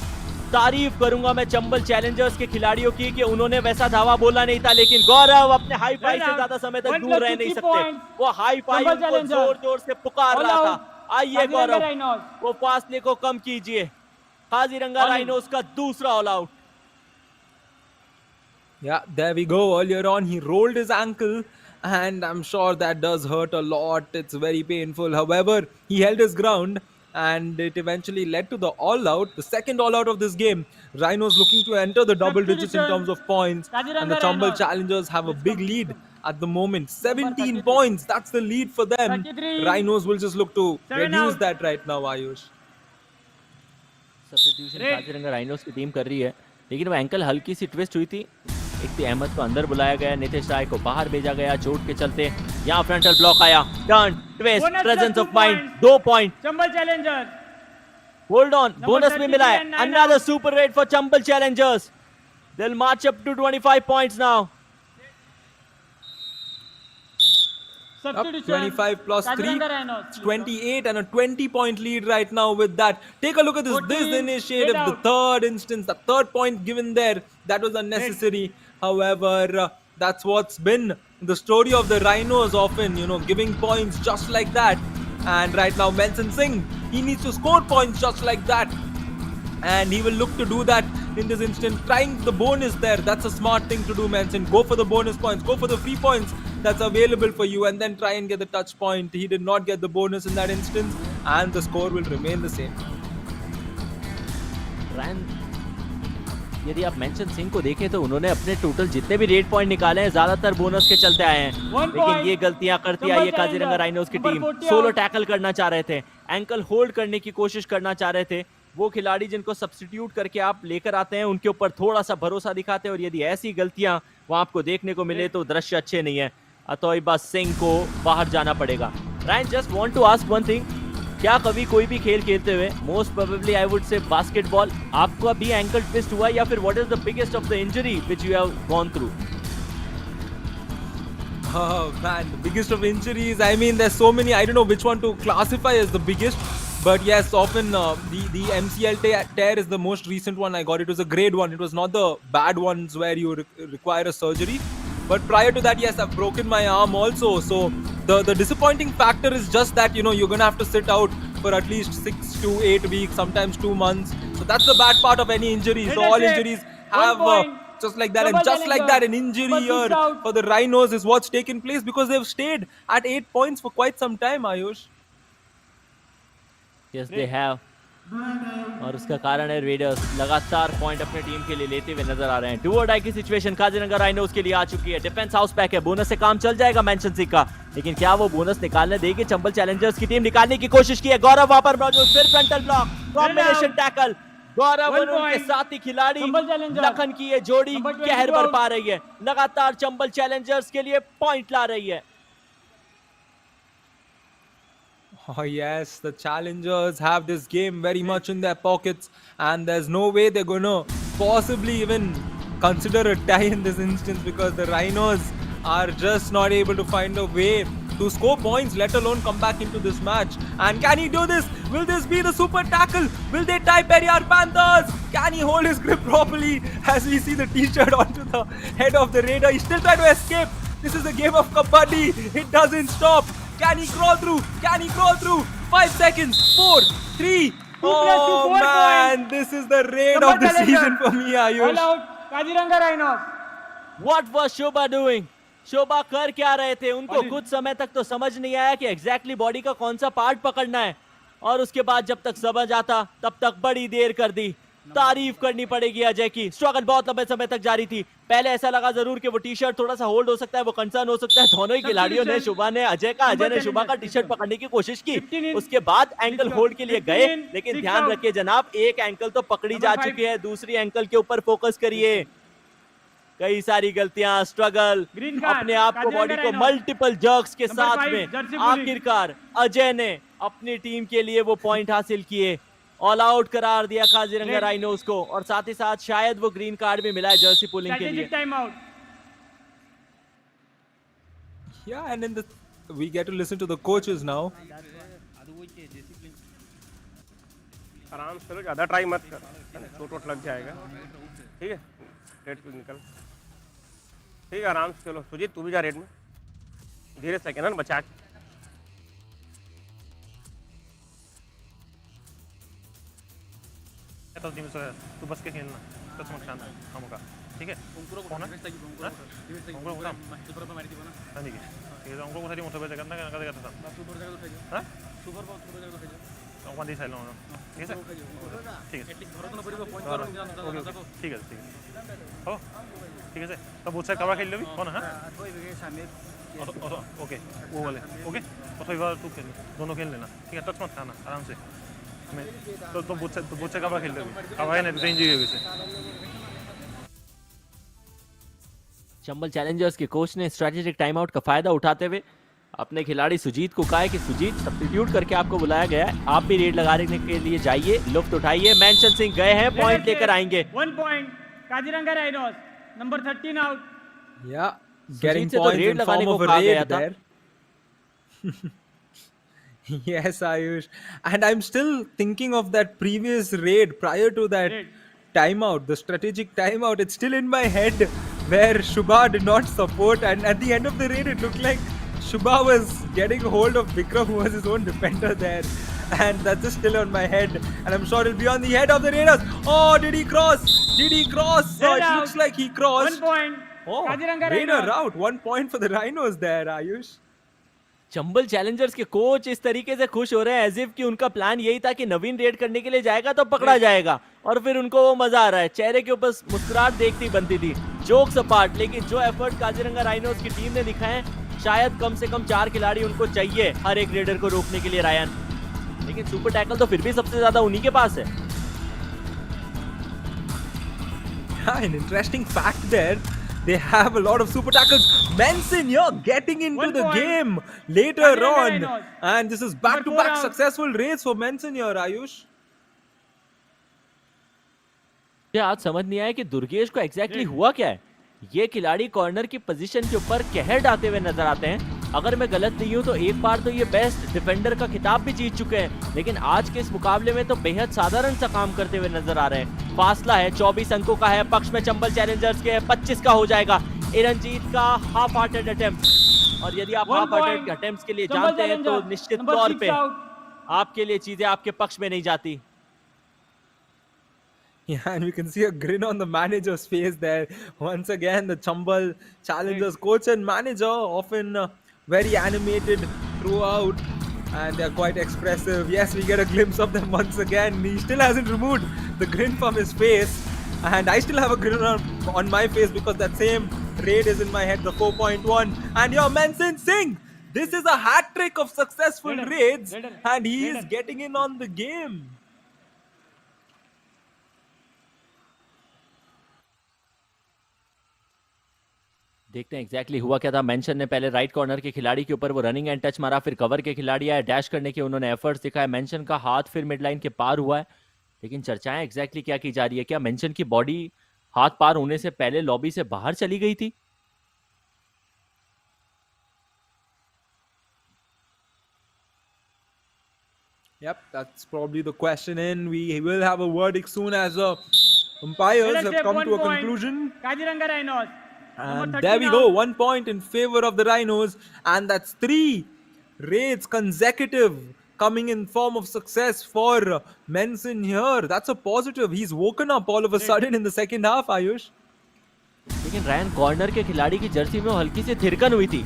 तारीफ करूंगा मैं चंबल चैलेंजर्स के खिलाड़ियों की कि उन्होंने वैसा धावा बोला नहीं था, लेकिन गौरव अपने हाई फाई से ज्यादा समय तक दूर रह नहीं सकते। वो हाई फाई उनको जोर जोर से पुकार रहा था। आइए गौरव, वो फासले को कम कीजिए। काजीरंगा राइनोस का दूसरा all out. Yeah, there we go. Earlier on, he rolled his ankle, and I'm sure that does hurt a lot. It's very painful. However, he held his ground, and it eventually led to the all-out, the second all-out of this game. Rhinos looking to enter the double digits in terms of points, and the Chambal challengers have a big lead at the moment. 17 points. That's the lead for them. 33. Rhinos will just look to 7 reduce out. that right now, Ayush. Substitution Kaziranga rhinos की टीम कर रही है, लेकिन वो एंकल हल्की सी ट्विस्ट हुई थी। इफ्ती अहमद को अंदर बुलाया गया, नीतीश राय को बाहर भेजा गया चोट के चलते। यहाँ फ्रंटल ब्लॉक आया, turn twist, presence of mind, 2 point. Chambal Challenger hold on, bonus भी मिला है। Another super raid for Chambal Challengers. They will march up to 25 points now. Up 25 plus 3, it's 28, and a 20-point lead right now with that. Take a look at this. 14, This initiative, the third instance, the third point given there, that was unnecessary. However, that's what's been the story of the Rhinos often, giving points just like that. And right now, Melson Singh, he needs to score points just like that. And he will look to do that in this instant. Trying the bonus there, that's a smart thing to do, Manson. Go for the bonus points, go for the free points that's available for you, and then try and get the touch point. He did not get the bonus in that instance, and the score will remain the same. यदि आप मेंशन सिंह को देखें तो उन्होंने अपने टोटल जितने भी रेड पॉइंट निकाले हैं ज्यादातर बोनस के चलते आए हैं, लेकिन ये गलतियां करती आई है काजीरंगा राइनोस की टीम। सोलो टैकल करना चाह रहे थे, एंकल होल्ड करने की कोशिश करना चाह रहे थे। वो खिलाड़ी जिनको सब्स्टिट्यूट करके आप लेकर आते हैं उनके ऊपर थोड़ा सा भरोसा दिखाते हैं, और यदि ऐसी गलतियां वो आपको देखने को मिले तो दृश्य अच्छे नहीं है। अतोइबा सिंह को बाहर जाना पड़ेगा। Ryan, just want to ask one thing, क्या कभी कोई भी खेल खेलते हुए, most probably I would say basketball, आपको अभी एंकल ट्विस्ट हुआ, या फिर what is the biggest of the injury which you have gone through? Oh man, the biggest of injuries. I mean, there's so many. I don't know which one to classify as the biggest. But yes, often the MCL tear is the most recent one I got. It was a grade 1. It was not the bad ones where you require a surgery. But prior to that, yes, I've broken my arm also. So the disappointing factor is just that, you're going to have to sit out for at least 6 to 8 weeks, sometimes 2 months. So that's the bad part of any injury. So all injuries have just like that. And just like that, an injury here for the Rhinos is what's taken place, because they've stayed at 8 points for quite some time, Ayush. Yes, they have. और उसका कारण है रेडर्स लगातार पॉइंट अपने टीम के लिए लेते हुए नजर आ रहे हैं। डू और डाई की सिचुएशन काजीरंगा राइनोस के लिए आ चुकी है। डिफेंस हाउस पैक है, बोनस से काम चल जाएगा मेंशन सिंह का, लेकिन क्या वो बोनस निकालने देगी? चंबल चैलेंजर्स की टीम निकालने की कोशिश की है। गौरव वहां पर मौजूद, फिर फ्रंटल ब्लॉक, कॉम्बिनेशन टैकल। गौरव और उनके साथी खिलाड़ी लखन की ये जोड़ी कहर बरपा रही है, लगातार चंबल चैलेंजर्स के लिए पॉइंट ला रही है। Oh, yes, the challengers have this game very much in their pockets, and there's no way they're gonna possibly even consider a tie in this instance because the Rhinos are just not able to find a way to score points, let alone come back into this match. And can he do this? Will this be the super tackle? Will they tie Periyar Panthers? Can he hold his grip properly as we see the t-shirt onto the head of the raider? He's still trying to escape. This is a game of kabaddi. It doesn't stop. Can he crawl through? Can he crawl through? 5 seconds. 4, 3. Oh 4 man, points. this is the raid Chambal of the challenger. season for me, All Ayush. out. Kaziranga Rhinos. What was Shobha doing? शोभा कर क्या रहे थे? उनको कुछ समय तक तो समझ नहीं आया कि एग्जैक्टली बॉडी का कौन सा पार्ट पकड़ना है, और उसके बाद जब तक समझ आता तब तक बड़ी देर कर दी। तारीफ करनी पड़ेगी अजय की, स्ट्रगल बहुत लंबे समय तक जारी थी। पहले ऐसा लगा जरूर कि वो टी शर्ट थोड़ा सा होल्ड हो सकता है, वो कंसर्न हो सकता है। दोनों ही खिलाड़ियों ने, शुभा ने अजय का, अजय ने शुभा का टी शर्ट पकड़ने की कोशिश की, उसके बाद एंकल होल्ड के लिए गए, लेकिन ध्यान रखिए जनाब, एक एंकल तो पकड़ी जा चुकी है, दूसरी एंकल के ऊपर फोकस करिए। कई सारी गलतियां, स्ट्रगल, अपने आप को, बॉडी को मल्टीपल जर्क्स के साथ में आखिरकार अजय ने अपनी टीम के लिए वो पॉइंट हासिल किए, ऑल आउट करार दिया काजीरंगा राइनोस को, और साथ ही साथ शायद वो ग्रीन कार्ड भी मिला है जर्सी पुलिंग के लिए। Time out. Yeah, and in the we get to listen to the coaches now. आराम से चलो, ज़्यादा ट्राई मत कर, चोट वोट लग जाएगा। ठीक है, रेड पे निकल। ठीक है, आराम से चलो। सुजीत तू भी जा रेड में, धीरे सेकंड बचा के। तो टीम से तू बस के खेलना, तो तुम शांत हम होगा। ठीक है, कौन है? उनको काम हाँ जी, ठीक है, उनको सारी मोटर पे जगह ना करना करता था। हाँ सुपर बहुत वन दी साइड लोगों ठीक है, ठीक है, ओके ठीक है, ठीक है, हो ठीक है, तो बहुत सारे कवर खेल लो भी कौन है? ओके वो वाले ओके, तो एक बार तू खेल, दोनों खेल लेना। ठीक है, टच मत खाना, आराम से। तो बहुत से कवर खेल लो भी, कवर है ना रेंज ही है वैसे। चंबल चैलेंजर्स के कोच ने स्ट्रेटेजिक टाइम आउट का फायदा उठाते हुए अपने खिलाड़ी सुजीत को कहा है कि सुजीत, सब्स्टिट्यूट करके आपको बुलाया गया है, आप भी रेड लगाने के लिए जाइए, लुफ्त उठाइए। मैनसन सिंह गए हैं, पॉइंट लेकर आएंगे। 1 point Kaziranga rhinos, number 13 out. Yeah, getting से तो points रेड in लगाने form को of a कहा गया raid था। there. Yes, Ayush. And I'm still thinking of that previous raid prior to that timeout, the strategic timeout. It's still in my head where Shubha did not support, and at the end of the raid, it looked like Shubha was getting hold of Vikram, who was his own defender there. And that's just still on my head. And I'm sure it'll be on the head of the Raiders. Oh, did he cross? Did he cross? Oh, it looks like he 1 crossed. Point Oh, Kaziranga Raider rhinos. out. 1 point for the Rhinos there, Ayush. Chambal Challengers के कोच इस तरीके से खुश हो रहे हैं एज इफ कि उनका प्लान यही था कि नवीन रेड करने के लिए जाएगा तो पकड़ा जाएगा, और फिर उनको वो मजा आ रहा है। चेहरे के ऊपर मुस्कुराहट देखती बनती थी, जोक्स अपार्ट। लेकिन जो एफर्ट काजीरंगा राइनोस की टीम ने दिखाए हैं, शायद कम से कम 4 खिलाड़ी उनको चाहिए हर एक रेडर को रोकने के लिए रायन, लेकिन सुपर टैकल तो फिर भी सबसे ज्यादा उन्हीं के पास है। Yeah, an interesting fact there. They have a lot of super tackles. Manson, you're getting into 1 the point. game later Kaziranga on. Rhinos. And this is Number 4 back-to-back out. successful raids for Manson here, Ayush. मुझे आज समझ नहीं आया कि दुर्गेश को एग्जैक्टली हुआ क्या है। ये खिलाड़ी कॉर्नर की पोजीशन के ऊपर कहर डालते हुए नजर आते हैं। अगर मैं गलत नहीं हूं तो एक बार तो ये बेस्ट डिफेंडर का खिताब भी जीत चुके हैं, लेकिन आज के इस मुकाबले में तो बेहद साधारण सा काम करते हुए नजर आ रहे हैं। फासला है 24 अंकों का है, पक्ष में चंबल चैलेंजर्स के 25 का हो जाएगा। इरनजीत का हाफ हार्टेड अटेम्प्ट, और यदि आप 1 हाफ हार्टेड point. अटेम्प्ट्स के लिए चंबल जानते हैं तो चैलेंजर्स, निश्चित नंबर तौर 6 पे आउट। आपके लिए चीजें आपके पक्ष में नहीं जाती। Yeah, and we can see a grin on the manager's face there. Once again, the Chambal challengers coach and manager often very animated throughout, and they're quite expressive. Yes, we get a glimpse of them once again. He still hasn't removed the grin from his face, and I still have a grin on my face because that same raid is in my head, the 4.1. And your Manson Singh, this is a hat trick of successful raids, and he is getting in on the game. देखते हैं एग्जैक्टली हुआ क्या था। मेंशन ने पहले राइट कॉर्नर के खिलाड़ी के ऊपर वो रनिंग एंड टच मारा, फिर कवर के खिलाड़ी आए, डैश करने के उन्होंने एफर्ट्स दिखाए। मेंशन का हाथ फिर मिड लाइन के पार हुआ है, लेकिन चर्चाएं एग्जैक्टली क्या की जा रही है? क्या मेंशन की बॉडी हाथ पार होने से पहले लॉबी से बाहर चली गई थी? Yep, that's probably the question, and we will have a verdict soon as the umpires Let us have take come 1 to a point. conclusion. Kaziranga Rhinos. And Number there 30 we now. go, 1 point in favor of the Rhinos, and that's 3 raids consecutive coming in form of success for Menson here. That's a positive. He's woken up all of a sudden in the second half, Ayush. लेकिन रैन कॉर्नर के खिलाड़ी की जर्सी में वो हल्की सी थिरकन हुई थी।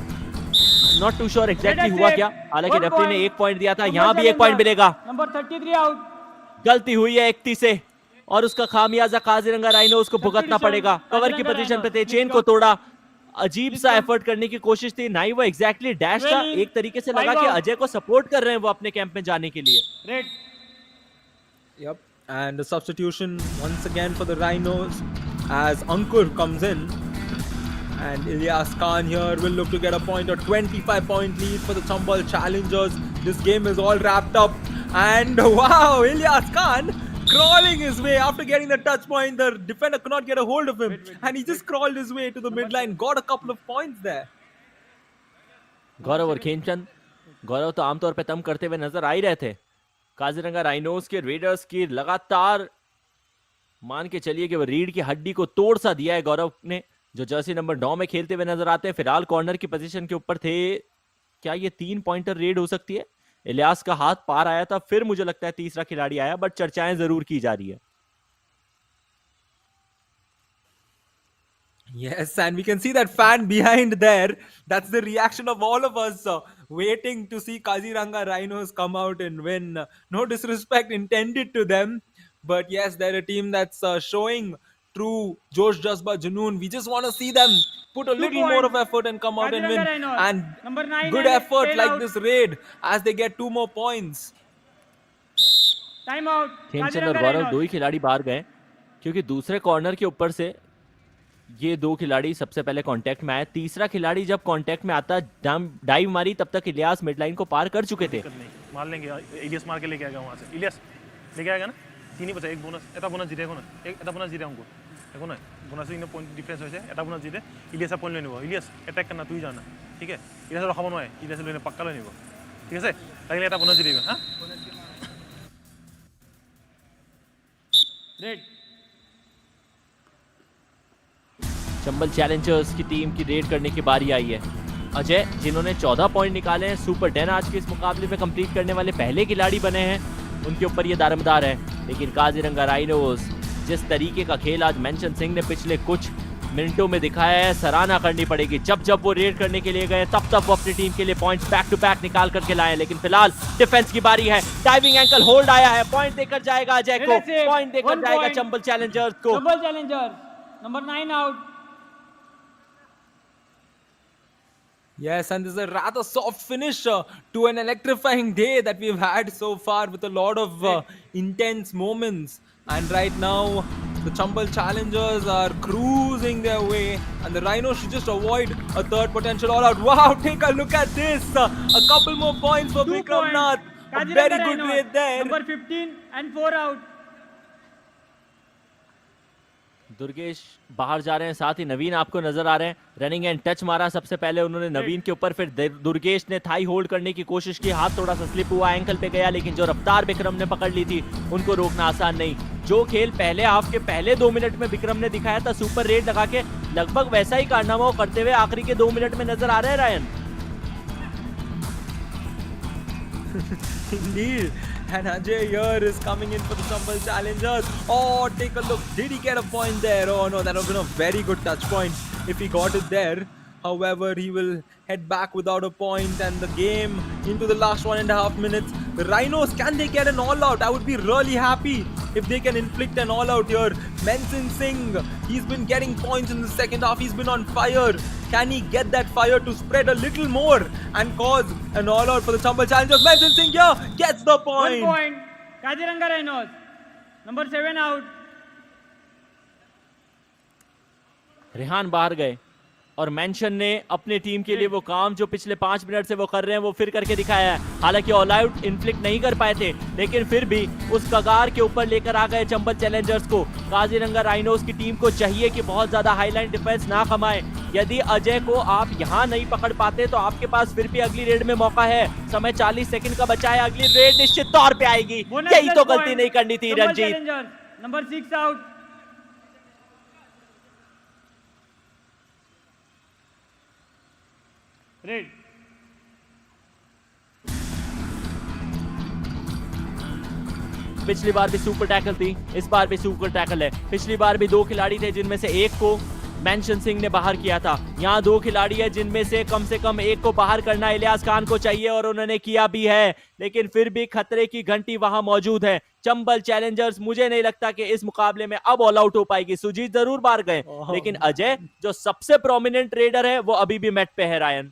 नॉट टू श्योर एग्जैक्टली हुआ क्या। हालांकि रेफरी ने 1 पॉइंट दिया था, यहाँ भी 1 पॉइंट मिलेगा। Number 33 out. गलती हुई है 31 से और उसका खामियाजा काजीरंगा राइनोस को भुगतना पड़ेगा। कवर की पोजीशन पे थे, चेन को तोड़ा, अजीब सा एफर्ट करने की कोशिश थी। नहीं वो एग्जैक्टली डैश था, एक तरीके से लगा कि अजय को सपोर्ट कर रहे हैं वो अपने कैंप में जाने के लिए। Red. Yep, and the substitution once again for the Rhinos as Ankur comes in. And Ilyas Khan here will look to get a point, a 25-point lead for the Chambal challengers. This game is all wrapped up. And wow, Ilyas Khan crawling his way after getting the touch point. The defender could not get a hold of him. And he just crawled his way to the midline. Got a couple of points there. गौरव और खेमचंद, गौरव तो आमतौर पे तम करते हुए नजर आ ही रहे थे। काजीरंगा राइनोस के रेडर्स की लगातार मान के चलिए कि वो रीढ़ की हड्डी को तोड़ सा दिया है गौरव ने, जो जर्सी नंबर 9 में खेलते हुए नजर आते हैं। फिलहाल कॉर्नर की पोजीशन के ऊपर थे। क्या ये 3 पॉइंटर रेड हो सकती है? इलियास का हाथ पार आया था, फिर मुझे लगता है तीसरा खिलाड़ी आया, बट चर्चाएं जरूर की जा रही है। Yes, and we can see that fan behind there. That's the reaction of all of us waiting to see Kaziranga Rhinos come out and win. No disrespect intended to them, but yes, they're a team that's showing true Josh Jazba Junoon. We just want to see them put a 2 little more of points. effort and come out and win. Kaziranga Rhinos. And Number 9 good and effort fail like out. this raid as they get 2 more points. Time out. Khemchand और गौरव 2 ही खिलाड़ी बाहर गए, क्योंकि दूसरे कॉर्नर के ऊपर से ये 2 खिलाड़ी सबसे पहले कांटेक्ट में आए। तीसरा खिलाड़ी जब कांटेक्ट में आता, डाइव मारी, तब तक इलियास मिडलाइन को पार कर चुके थे। मार लेंगे, इलियास मार के लेके आएगा वहाँ से। इलियास लेके आएगा ना, 3 ही बचा, एक बोनस, এটা বোনাস জিতে এখন, এটা বোনাস জিতে অঙ্ক দেখো না, বোনাসে ইনো পয়েন্ট ডিফারেন্স হয়েছে, এটা বোনাস জিতে ইলিয়াস পয়েন্ট লৈ নিব। ইলিয়াস অ্যাটাক করনা, তুই জানা, ঠিক আছে? ইলিয়াস রখাব নয়, ইলিয়াস লৈ পাক্কা লৈ নিব, ঠিক আছে? লাগিলে এটা বোনাস জিতে দিবে। হ্যাঁ, रेड। चंबल चैलेंजर्स की टीम की रेड करने की बारी आई है। अजय, जिन्होंने 14 पॉइंट निकाले हैं, सुपर 10 आज के इस मुकाबले में कंप्लीट करने वाले पहले खिलाड़ी बने हैं, उनके ऊपर ये दारोमदार है। लेकिन काजीरंगा राइनोस, जिस तरीके का खेल आज मेंशन सिंह ने पिछले कुछ मिनटों में दिखाया है, सराहना करनी पड़ेगी। जब जब वो रेड करने के लिए गए, तब तब वो अपनी टीम के लिए पॉइंट्स बैक टू बैक निकाल करके लाए। लेकिन फिलहाल डिफेंस की बारी है, डाइविंग एंकल होल्ड आया है, पॉइंट देकर जाएगा अजय को, पॉइंट देकर जाएगा चंबल चैलेंजर्स को। Chambal Challengers number 9 out. Yes, and this is a rather soft finish to an electrifying day that we've had so far, with a lot of intense moments. And right now, the Chambal challengers are cruising their way, and the Rhinos should just avoid a third potential all-out. Wow, take a look at this! A couple more points for 2 Vikram points. Nath. A Kaziranga very good Rhinos, raid there. Number 15 and 4 out. Durgesh बाहर जा रहे हैं, साथ ही नवीन आपको नजर आ रहे हैं। रनिंग एंड टच मारा सबसे पहले उन्होंने नवीन के ऊपर, फिर दुर्गेश ने थाई होल्ड करने की कोशिश की, हाथ थोड़ा सा स्लिप हुआ, एंकल पे गया, लेकिन जो रफ्तार विक्रम ने पकड़ ली थी, उनको रोकना आसान नहीं। जो खेल पहले हाफ के पहले 2 मिनट में विक्रम ने दिखाया था, सुपर रेड लगा के, लगभग वैसा ही कारनामा वो करते हुए आखिरी के 2 मिनट में नजर आ रहे हैं Ryan. Indeed. And Ajay here is coming in for the Chambal challengers. Oh, take a look. Did he get a point there? Oh no, that would have been a very good touch point if he got it there. However, he will head back without a point, and the game into the last 1.5 minutes. The Rhinos, can they get an all-out? I would be really happy if they can inflict an all-out here. Menson Singh, he's been getting points in the second half. He's been on fire. Can he get that fire to spread a little more and cause an all-out for the Chambal challengers? Menson Singh here gets the 1 point. point। Kaziranga Rhinos number 7 out. Rehan बाहर गए और मेंशन ने अपने टीम के लिए वो काम जो पिछले 5 मिनट से वो कर रहे हैं वो फिर करके दिखाया है। हालांकि ऑल आउट इन्फ्लिक्ट नहीं कर पाए थे, लेकिन फिर भी उस कगार के ऊपर लेकर आ गए चंबल चैलेंजर्स को। काजीरंगा राइनोस की टीम को चाहिए कि बहुत ज्यादा हाईलाइन डिफेंस ना कमाए। यदि अजय को आप यहाँ नहीं पकड़ पाते तो आपके पास फिर भी अगली रेड में मौका है। समय 40 सेकंड का बचा है, अगली रेड निश्चित तौर पे आएगी। यही तो गलती नहीं करनी थी रंजीत। Number 6 out. रेड। पिछली बार भी सुपर टैकल थी, इस बार भी सुपर टैकल है। पिछली बार भी 2 खिलाड़ी थे जिनमें से एक को मेंशन सिंह ने बाहर किया था। यहाँ 2 खिलाड़ी है जिनमें से कम एक को बाहर करना इलियास खान को चाहिए और उन्होंने किया भी है, लेकिन फिर भी खतरे की घंटी वहां मौजूद है। चंबल चैलेंजर्स मुझे नहीं लगता कि इस मुकाबले में अब ऑल आउट हो पाएगी। सुजीत जरूर बाहर गए, लेकिन अजय जो सबसे प्रोमिनेंट रेडर है वो अभी भी मैट पे है। Ryan,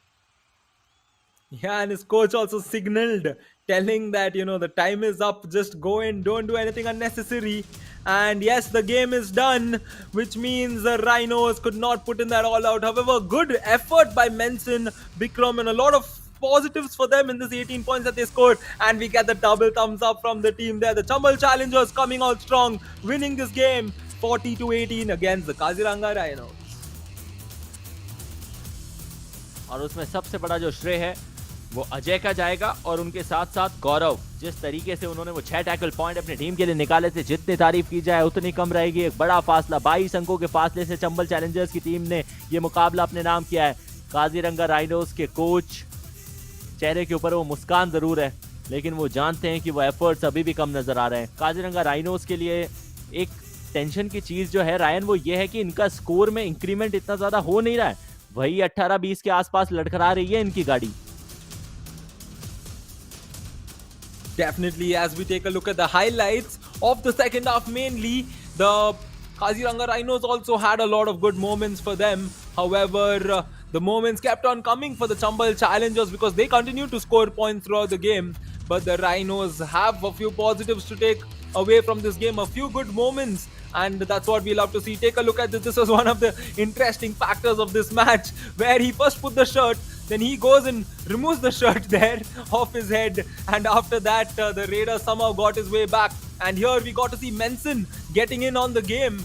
Yeah, and his coach also signaled, telling that, the time is up, just go in, don't do anything unnecessary. And yes, the game is done, which means the Rhinos could not put in that all out. However, good effort by Menson, Bikram, and a lot of positives for them in this 18 points that they scored. And we get the double thumbs up from the team there. The Chambal Challengers coming out strong, winning this game 40-18 against the Kaziranga Rhinos. और उसमें सबसे बड़ा जो श्रेय है वो अजय का जाएगा और उनके साथ साथ गौरव। जिस तरीके से उन्होंने वो 6 टैकल पॉइंट अपनी टीम के लिए निकाले थे, जितनी तारीफ की जाए उतनी कम रहेगी। एक बड़ा फासला, 22 अंकों के फासले से चंबल चैलेंजर्स की टीम ने ये मुकाबला अपने नाम किया है। काजीरंगा राइनोस के कोच चेहरे के ऊपर वो मुस्कान जरूर है, लेकिन वो जानते हैं कि वो एफर्ट्स अभी भी कम नजर आ रहे हैं। काजीरंगा राइनोस के लिए एक टेंशन की चीज जो है रायन, वो ये है कि इनका स्कोर में इंक्रीमेंट इतना ज्यादा हो नहीं रहा है। वही 18-20 के आसपास लड़खड़ा रही है इनकी गाड़ी। Definitely, as we take a look at the highlights of the second half, mainly the Kaziranga Rhinos also had a lot of good moments for them. However, the moments kept on coming for the Chambal Challengers because they continued to score points throughout the game. But the Rhinos have a few positives to take away from this game, a few good moments, and that's what we love to see. Take a look at this. This was one of the interesting factors of this match, where he first put the shirt, then he goes and removes the shirt there off his head, and after that the Raider somehow got his way back. And here we got to see Menson getting in on the game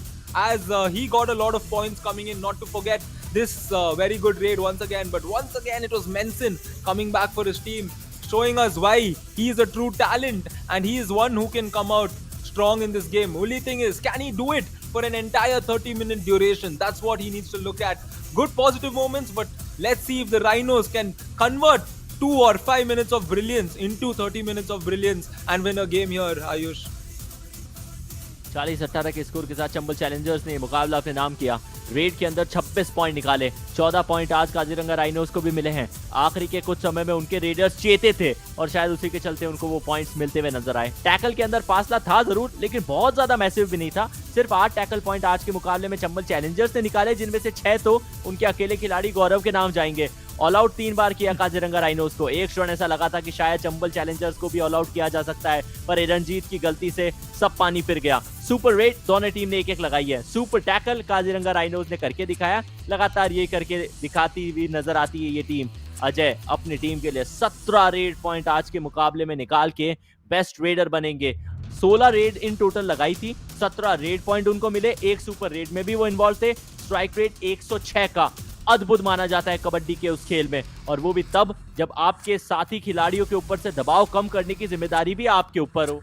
as he got a lot of points coming in. Not to forget this very good raid once again, but once again it was Menson coming back for his team, showing us why he is a true talent and he is one who can come out strong in this game. Only thing is, can he do it for an entire 30-minute duration? That's what he needs to look at. Good positive moments, but let's see if the Rhinos can convert 2 or 5 minutes of brilliance into 30 minutes of brilliance and win a game here, Ayush. 40-18 के स्कोर के साथ चंबल चैलेंजर्स ने मुकाबला अपने नाम किया। रेड के अंदर 26 पॉइंट निकाले, 14 पॉइंट आज काजीरंगा राइनोस को भी मिले हैं। आखिरी के कुछ समय में उनके रेडर्स चेते थे और शायद उसी के चलते उनको वो पॉइंट्स मिलते हुए नजर आए। टैकल के अंदर फासला था जरूर, लेकिन बहुत ज्यादा मैसिव भी नहीं था। सिर्फ 8 टैकल पॉइंट आज के मुकाबले में चंबल चैलेंजर्स ने निकाले, जिनमें से 6 तो उनके अकेले खिलाड़ी गौरव के नाम जाएंगे। ऑल आउट 3 बार किया काजीरंगा राइनोस को। एक क्षण ऐसा लगा था कि शायद चंबल चैलेंजर्स को भी ऑल आउट किया जा सकता है, पर रंजीत की गलती से सब पानी फिर गया। सुपर रेड दोनों टीम ने 1-1 लगाई है। सुपर टैकल काजीरंगा राइनोस ने करके दिखाया, लगातार ये करके दिखाती हुई नजर आती है ये टीम। अजय अपनी टीम के लिए 17 रेड पॉइंट आज के मुकाबले में निकाल के बेस्ट रेडर बनेंगे। 16 रेड इन टोटल लगाई थी, 17 रेड पॉइंट उनको मिले। एक सुपर रेड में भी वो इन्वॉल्व थे। स्ट्राइक रेट 106 का अद्भुत माना जाता है कबड्डी के उस खेल में, और वो भी तब जब आपके साथी खिलाड़ियों के ऊपर से दबाव कम करने की जिम्मेदारी भी आपके ऊपर हो।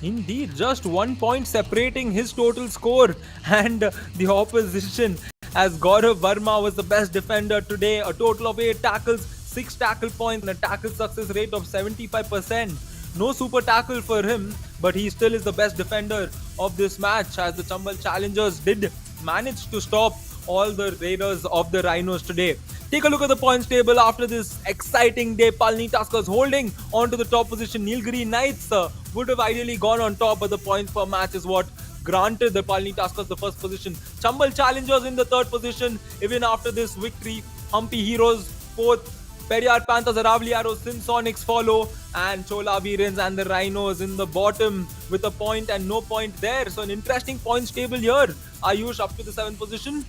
Indeed, just 1 point separating his total score and the opposition, as Gaurav Verma was the best defender today. A total of 8 tackles, 6 tackle points, and a tackle success rate of 75%. No super tackle for him, but he still is the best defender of this match, as the Chambal Challengers did manage to stop all the Raiders of the Rhinos today. Take a look at the points table after this exciting day. Palni Tuskers holding on to the top position. Nilgiri Knights would have ideally gone on top, but the points per match is what granted the Palni Tuskers the first position. Chambal Challengers in the third position even after this victory. Humpy Heroes fourth. Periyar Panthers, Aravali Arrows, Sinsonics follow, and Chola Virens and the Rhinos in the bottom with a point and no point there. So an interesting points table here. Ayush up to the 7th position.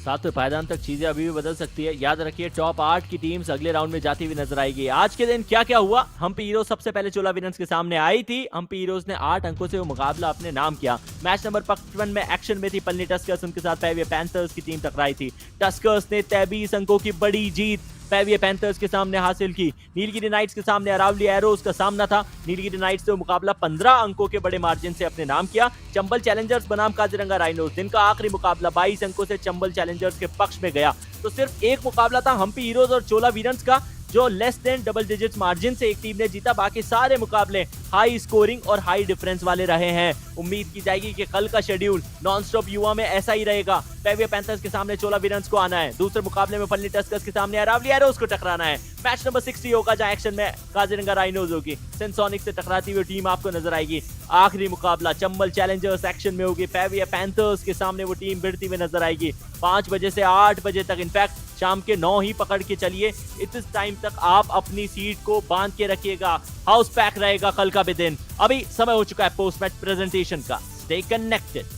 सातवें पायदान तक चीजें अभी भी बदल सकती है। याद रखिए टॉप 8 की टीम्स अगले राउंड में जाती हुई नजर आएगी। आज के दिन क्या क्या हुआ? हम्पी हीरोज सबसे पहले चोला विनर्स के सामने आई थी। हम्पी हीरोज ने 8 अंकों से वो मुकाबला अपने नाम किया। मैच नंबर 55 में एक्शन में थी पलनी टस्कर्स, उनके साथ पेविया पैंथर्स की टीम टकराई थी। टस्कर्स ने 23 अंकों की बड़ी जीत पेविया पैंथर्स के सामने हासिल की। नीलगिरी नाइट्स के सामने अरावली एरोज का सामना था। नीलगिरी नाइट्स ने मुकाबला 15 अंकों के बड़े मार्जिन से अपने नाम किया। चंबल चैलेंजर्स बनाम काजीरंगा राइनोस, दिन का आखिरी मुकाबला 22 अंकों से चंबल चैलेंजर्स के पक्ष में गया। तो सिर्फ एक मुकाबला था हम्पी हीरोज और चोला वीरन्स का, जो less than double digit margin से एक टीम ने जीता। बाकी सारे मुकाबले हाई स्कोरिंग और हाई डिफरेंस वाले रहे हैं। उम्मीद की जाएगी कि कल का शेड्यूल नॉन स्टॉप युवा में ऐसा ही रहेगा। पेविया पैंथर्स के सामने चोला वीरन्स को आना है। दूसरे मुकाबले में पलनी टस्कर्स के सामने अरावली एरोज को टकराना है। मैच नंबर 60 होगा जहां एक्शन में काजीरंगा राइनोज होगी। सेंसोनिक से टकराती हुई टीम आपको नजर आएगी। आखिरी मुकाबला चंबल चैलेंजर्स एक्शन में होगी। पेविया पैंथर्स के सामने वो टीम भिड़ती हुई नजर आएगी। 5 बजे से 8 बजे तक, इनफैक्ट शाम के 9 ही पकड़ के चलिए। इस टाइम तक आप अपनी सीट को बांध के रखिएगा। हाउस पैक रहेगा कल का भी दिन। अभी समय हो चुका है पोस्ट मैच प्रेजेंटेशन का। Stay connected.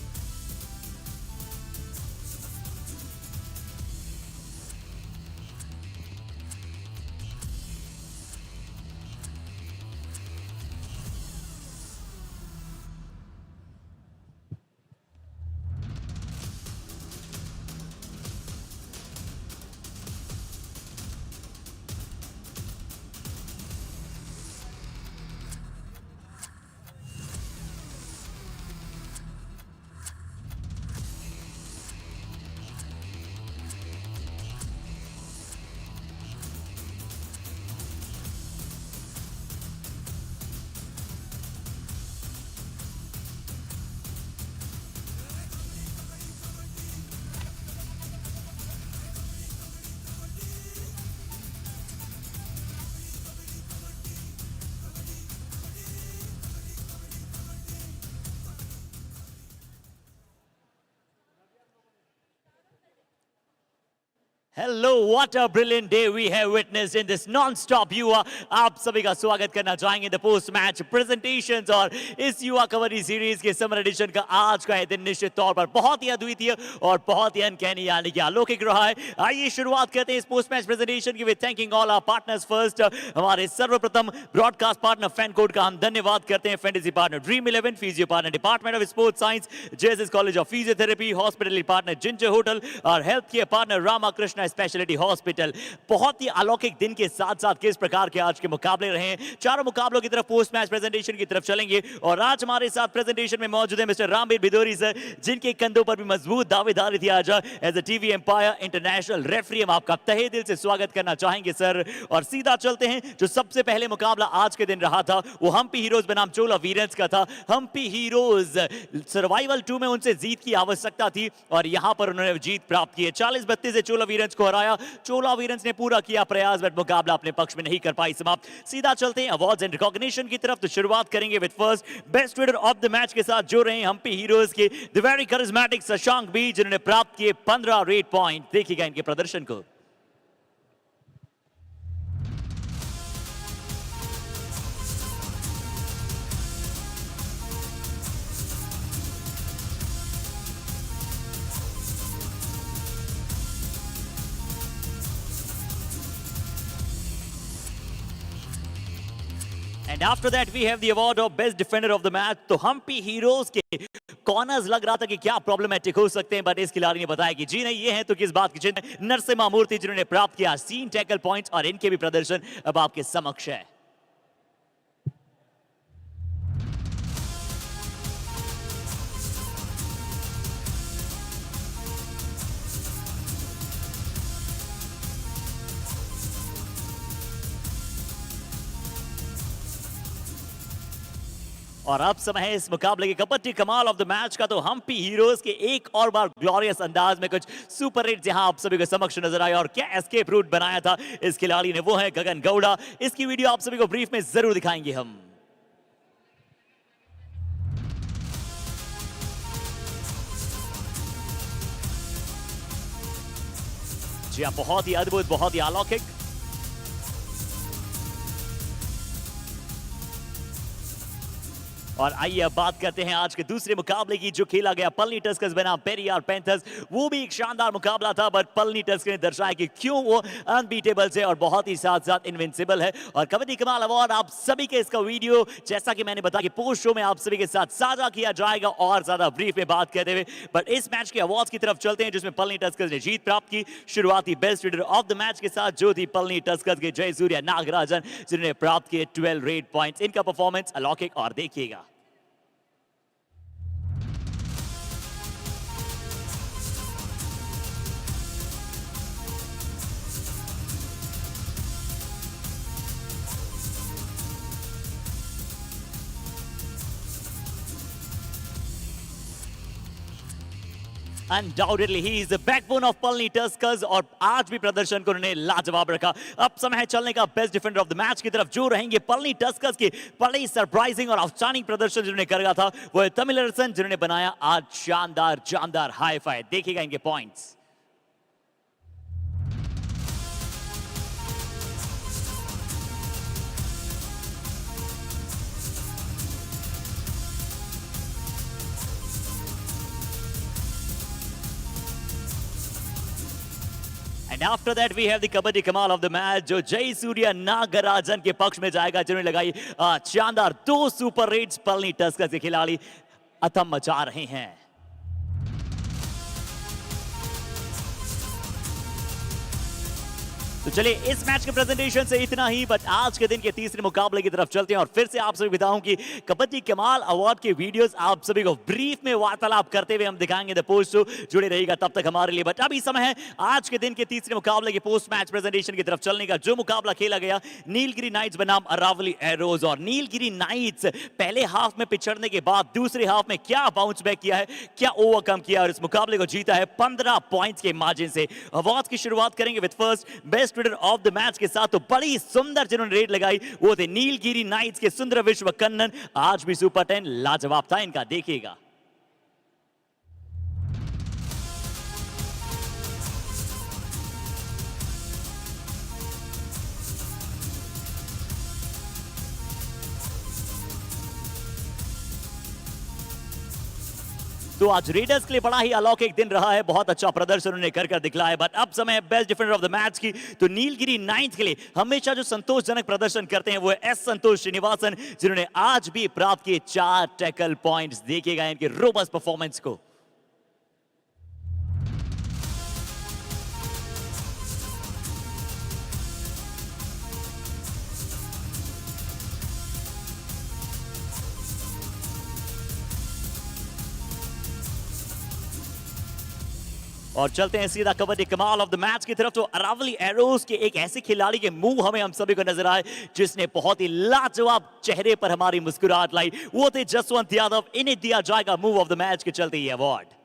Hello, what a brilliant day we have witnessed in this non-stop युवा। आप सभी का स्वागत करना चाहेंगे द पोस्ट मैच प्रेजेंटेशंस और इस युवा कबड्डी सीरीज के समर एडिशन का आज का दिन निश्चित तौर पर बहुत ही अद्वितीय और बहुत ही अनकैनी यानी कि अलौकिक रहा है। आइए शुरुआत करते हैं इस पोस्ट मैच प्रेजेंटेशन की with thanking all our partners. First हमारे सर्वप्रथम ब्रॉडकास्ट पार्टनर फैन कोड का हम धन्यवाद करते हैं। Fantasy partner Dream 11, physio partner department of sports science JSS college of physiotherapy, hospital partner Ginger hotel और health care partner Ramakrishna speciality hospital. बहुत ही अलौकिक दिन के साथ साथ किस प्रकार के आज के मुकाबले रहे हैं, चारों मुकाबलों की तरफ पोस्ट मैच प्रेजेंटेशन की तरफ चलेंगे। और आज हमारे साथ प्रेजेंटेशन में मौजूद है मिस्टर रामवीर भिदोरी सर, जिनके कंधों पर भी मजबूत दावेदारी थी आज as a TV umpire international referee. हम आपका तहे दिल से स्वागत करना चाहेंगे सर। और सीधा चलते हैं, जो सबसे पहले मुकाबला आज के दिन रहा था वो हम्पी हीरोज बनाम चोला वीरन्स का था। हम्पी हीरोज सर्वाइवल 2 में उनसे जीत की आवश्यकता थी और यहां पर उन्होंने जीत प्राप्त की है। 40-32 से चोला वीरन्स को हराया। चोला वीरन्स ने पूरा किया प्रयास बट मुकाबला अपने पक्ष में नहीं कर पाई समाप्त। सीधा चलते हैं अवार्ड्स एंड रिकॉग्निशन की तरफ। तो शुरुआत करेंगे with first best raider of the match के साथ जो रहे हम्पी हीरोज के the very charismatic Shashank B, जिन्होंने प्राप्त किए 15 रेड पॉइंट। देखिएगा इनके प्रदर्शन को। And after that we have the award of best defender of the match। तो हम्पी हीरोज के कॉर्नर्स लग रहा था कि क्या प्रॉब्लमेटिक हो सकते हैं, बट इस खिलाड़ी ने बताया कि जी नहीं, ये है तो किस बात की चिंता। नरसिम्हा मूर्ति जिन्होंने प्राप्त किया 3 टैकल पॉइंट्स और इनके भी प्रदर्शन अब आपके समक्ष है। और अब समय है इस मुकाबले के कबड्डी कमाल ऑफ द मैच का। तो हम्पी हीरोज के एक और बार ग्लोरियस अंदाज में कुछ सुपर हिट जहां आप सभी को समक्ष नजर आया और क्या एस्केप रूट बनाया था इस खिलाड़ी ने, वो है गगन गौड़ा। इसकी वीडियो आप सभी को ब्रीफ में जरूर दिखाएंगे हम। जी हाँ, बहुत ही अद्भुत, बहुत ही अलौकिक। और आइए अब बात करते हैं आज के दूसरे मुकाबले की, जो खेला गया पलनी टस्कर्स बनाम पेरियार पैंथर्स। वो भी एक शानदार मुकाबला था, बट पलनी टस्कर ने दर्शाया कि क्यों वो अनबीटेबल है और बहुत ही साथ साथ इनविंसिबल है। और कबड्डी कमाल अवार्ड आप सभी के इसका वीडियो, जैसा कि मैंने बताया कि पोस्ट शो में आप सभी के साथ साझा किया जाएगा और ज्यादा ब्रीफ में बात करते हुए। बट इस मैच के अवार्ड्स की तरफ चलते हैं, जिसमें पलनी टस्कर्स ने जीत प्राप्त की। शुरुआती best raider of the match के साथ जो थी पलनी टस्कर्स के जय सूर्या नागराजन, जिन्होंने प्राप्त किए 12 रेड पॉइंट्स। इनका परफॉर्मेंस अलौकिक और देखिएगा। Undoubtedly, he is the backbone of Palni Tuskers और आज भी प्रदर्शन को उन्होंने लाजवाब रखा। अब समय है चलने का best defender of the match की तरफ, जो रहेंगे पल्नी टस्कर्स के। बड़ी सरप्राइजिंग और आउटस्टैंडिंग प्रदर्शन जिन्होंने करा था वो है तमिलरसन, जिन्होंने बनाया आज शानदार जानदार हाई फाई। देखिएगा इनके points. And after that we have the kabaddi कमाल ऑफ द मैच, जो जय सूर्या नागराजन के पक्ष में जाएगा, जिन्होंने लगाई शानदार 2 सुपर रेड्स। पलनी टस्कर्स के खिलाड़ी अथम मचा रहे हैं। तो चलिए इस मैच के प्रेजेंटेशन से इतना ही, बट आज के दिन के तीसरे मुकाबले की तरफ चलते हैं। और फिर से आप सभी बताऊं कि कबड्डी कमाल अवार्ड के वीडियोस आप सभी को ब्रीफ में वार्तालाप करते हुए हम दिखाएंगे द पोस्ट शो। जुड़े रहिएगा तब तक हमारे लिए। बट अभी समय है आज के दिन के तीसरे मुकाबले के पोस्ट मैच प्रेजेंटेशन की तरफ चलने का। जो मुकाबला खेला गया नीलगिरी नाइट्स बनाम अरावली एरोज, और नीलगिरी नाइट्स पहले हाफ में पिछड़ने के बाद दूसरे हाफ में क्या बाउंस बैक किया है, क्या ओवरकम किया और इस मुकाबले को जीता है 15 पॉइंट्स के मार्जिन से। अवार्ड्स की शुरुआत करेंगे with first best raider of the match के साथ। तो बड़ी सुंदर जिन्होंने रेड लगाई वो थे नीलगिरी नाइट्स के सुंदर विश्व कन्नन। आज भी सुपर 10 लाजवाब था इनका, देखिएगा। तो आज रेडर्स के लिए बड़ा ही अलौकिक दिन रहा है। बहुत अच्छा प्रदर्शन उन्होंने कर दिखलाया। बट अब समय है best defender of the match की। तो नीलगिरी नाइन्थ के लिए हमेशा जो संतोषजनक प्रदर्शन करते हैं वो है एस संतोष श्रीनिवासन, जिन्होंने आज भी प्राप्त किए 4 टैकल पॉइंट्स। देखिएगा इनके रोबस्ट परफॉर्मेंस को। और चलते हैं सीधा कबड्डी कमाल ऑफ द मैच की तरफ। तो अरावली एरोज के एक ऐसे खिलाड़ी के मुंह हमें हम सभी को नजर आए, जिसने बहुत ही लाजवाब चेहरे पर हमारी मुस्कुराहट लाई। वो थे जसवंत यादव। इन्हें दिया जाएगा मूव ऑफ द मैच के चलते ये अवार्ड।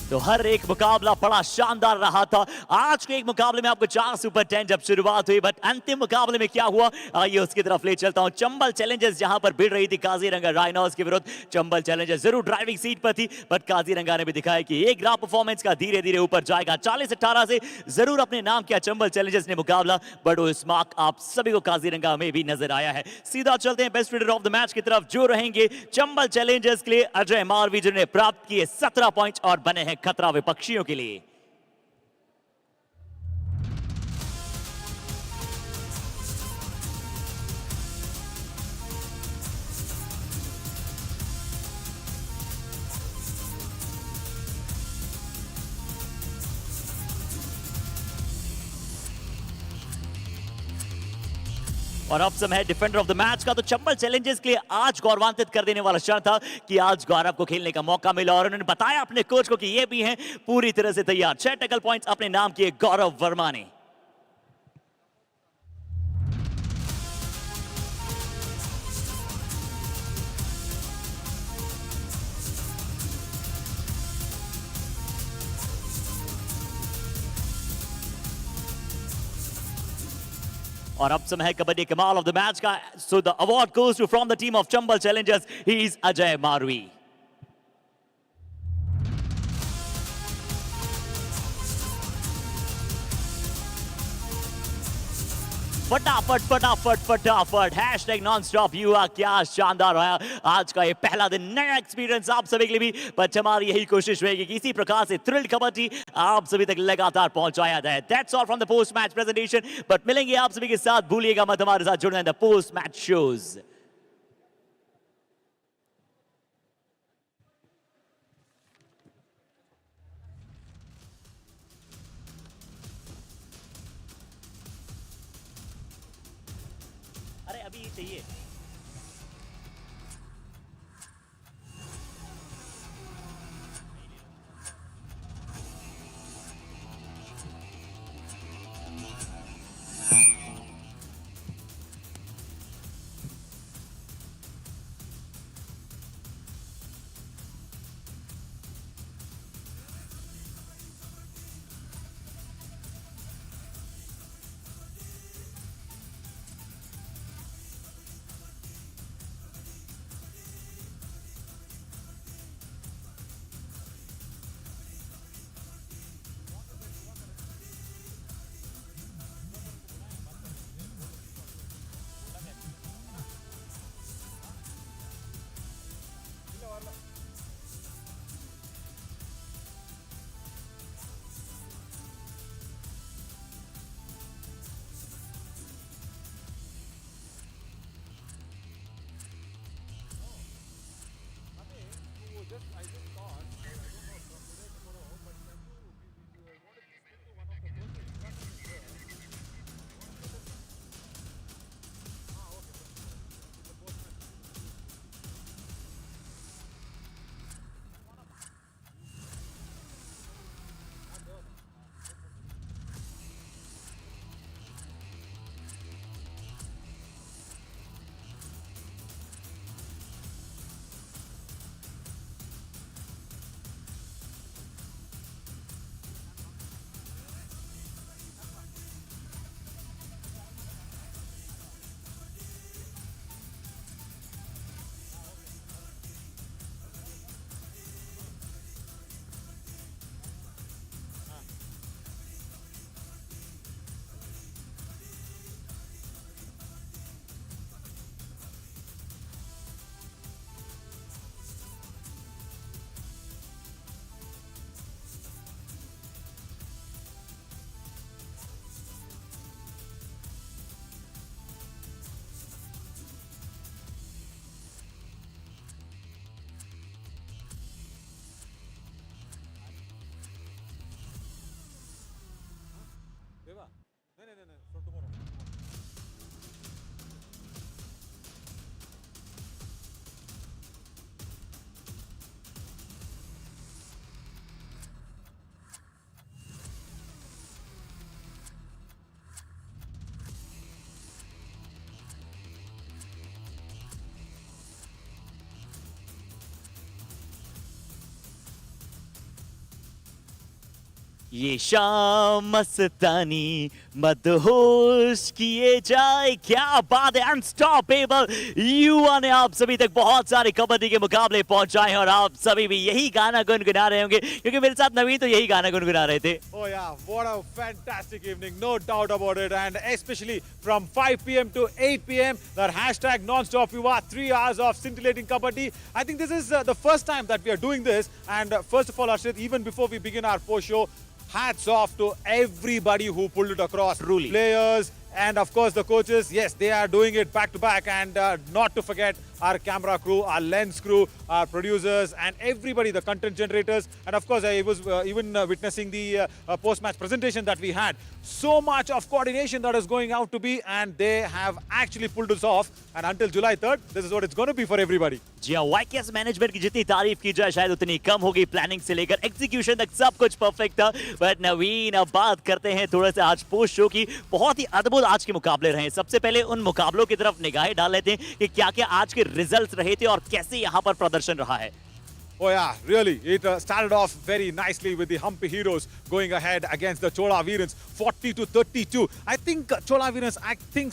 तो हर एक मुकाबला बड़ा शानदार रहा था। आज के एक मुकाबले में आपको 4 सुपर 10 जब शुरुआत हुई, बट अंतिम मुकाबले में क्या हुआ आइए उसकी तरफ ले चलता हूं। चंबल चैलेंजर्स जहां पर भिड़ रही थी काजीरंगा राइनोस के विरुद्ध। चंबल चैलेंजर्स जरूर ड्राइविंग सीट पर थी, बट काजीरंगा ने भी दिखाया कि एक ग्राफ परफॉर्मेंस का धीरे धीरे ऊपर जाएगा। 40-18 से जरूर अपने नाम किया चंबल चैलेंजर्स ने मुकाबला, बट वो स्मार्क आप सभी को काजीरंगा में भी नजर आया है। सीधा चलते हैं best raider of the match की तरफ, जो रहेंगे चंबल चैलेंजर्स के लिए अजय मारवी, जिन्होंने प्राप्त किए 17 पॉइंट्स और बने हैं खतरा विपक्षियों के लिए। और अब समय है डिफेंडर ऑफ द मैच का। तो चंबल चैलेंजर्स के लिए आज गौरवान्वित कर देने वाला क्षण था कि आज गौरव को खेलने का मौका मिला, और उन्होंने बताया अपने कोच को कि ये भी हैं पूरी तरह से तैयार। 6 टैकल पॉइंट्स अपने नाम किए गौरव वर्मा ने। और अब समय है कबड्डी कमाल ऑफ द मैच का. So the award goes to from the team of Chambal Challengers. He is Ajay Marwi. फटाफट फटाफट फटाफट हैशटैग नॉन स्टॉप युवा. क्या शानदार रहा आज का ये पहला दिन, नया एक्सपीरियंस आप सभी के लिए भी. बट हमारी यही कोशिश रहेगी कि इसी प्रकार से थ्रिल कबड्डी आप सभी तक लगातार पहुंचाया जाए. That's all from the post match presentation. But मिलेंगे आप सभी के साथ, भूलिएगा मत हमारे साथ जुड़ना द पोस्ट मैच शोज. अरे अभी चाहिए. ये शाम मस्तानी मदहोश किए जाए. क्या बात है, अनस्टॉपेबल. युवा ने आप सभी तक बहुत सारे कबड्डी के मुकाबले पहुंचाए और आप सभी भी यही गाना गुनगुना रहे होंगे, क्योंकि मेरे साथ नवीन तो यही गाना गुनगुना रहे थे. Oh yeah, what a fantastic evening, no doubt about it. And especially from 5 p.m. to 8 p.m, that hashtag non-stop Yuva, 3 hours of scintillating kabaddi. I think this is the first time that we are doing this. And first of all, Arshit, even before we begin our post-show, hats off to everybody who pulled it across. Truly. Players and of course the coaches. Yes, they are doing it back to back. And not to forget our camera crew, our lens crew, our producers and everybody, the content generators. And of course, I was even witnessing the post-match presentation that we had. So much of coordination that is going out to be, and they have actually pulled us off. And until July 3rd, this is what it's going to be for everybody. जी हाँ, YKS मैनेजमेंट की जितनी तारीफ की जाए शायद उतनी कम होगी. प्लानिंग से लेकर एग्जीक्यूशन तक सब कुछ परफेक्ट था. बट नवीन, अब बात करते हैं थोड़ा सा आज पोस्ट शो की. बहुत ही अद्भुत आज के मुकाबले रहे. सबसे पहले उन मुकाबलों की तरफ निगाहें डाल लेते हैं कि क्या क्या आज के रिजल्ट्स रहे थे और कैसे यहाँ पर प्रदर्शन रहा है. Oh yeah, really. It started off very nicely with the Humpy Heroes going ahead against the Chola Virans, 40-32. I think Chola Virans,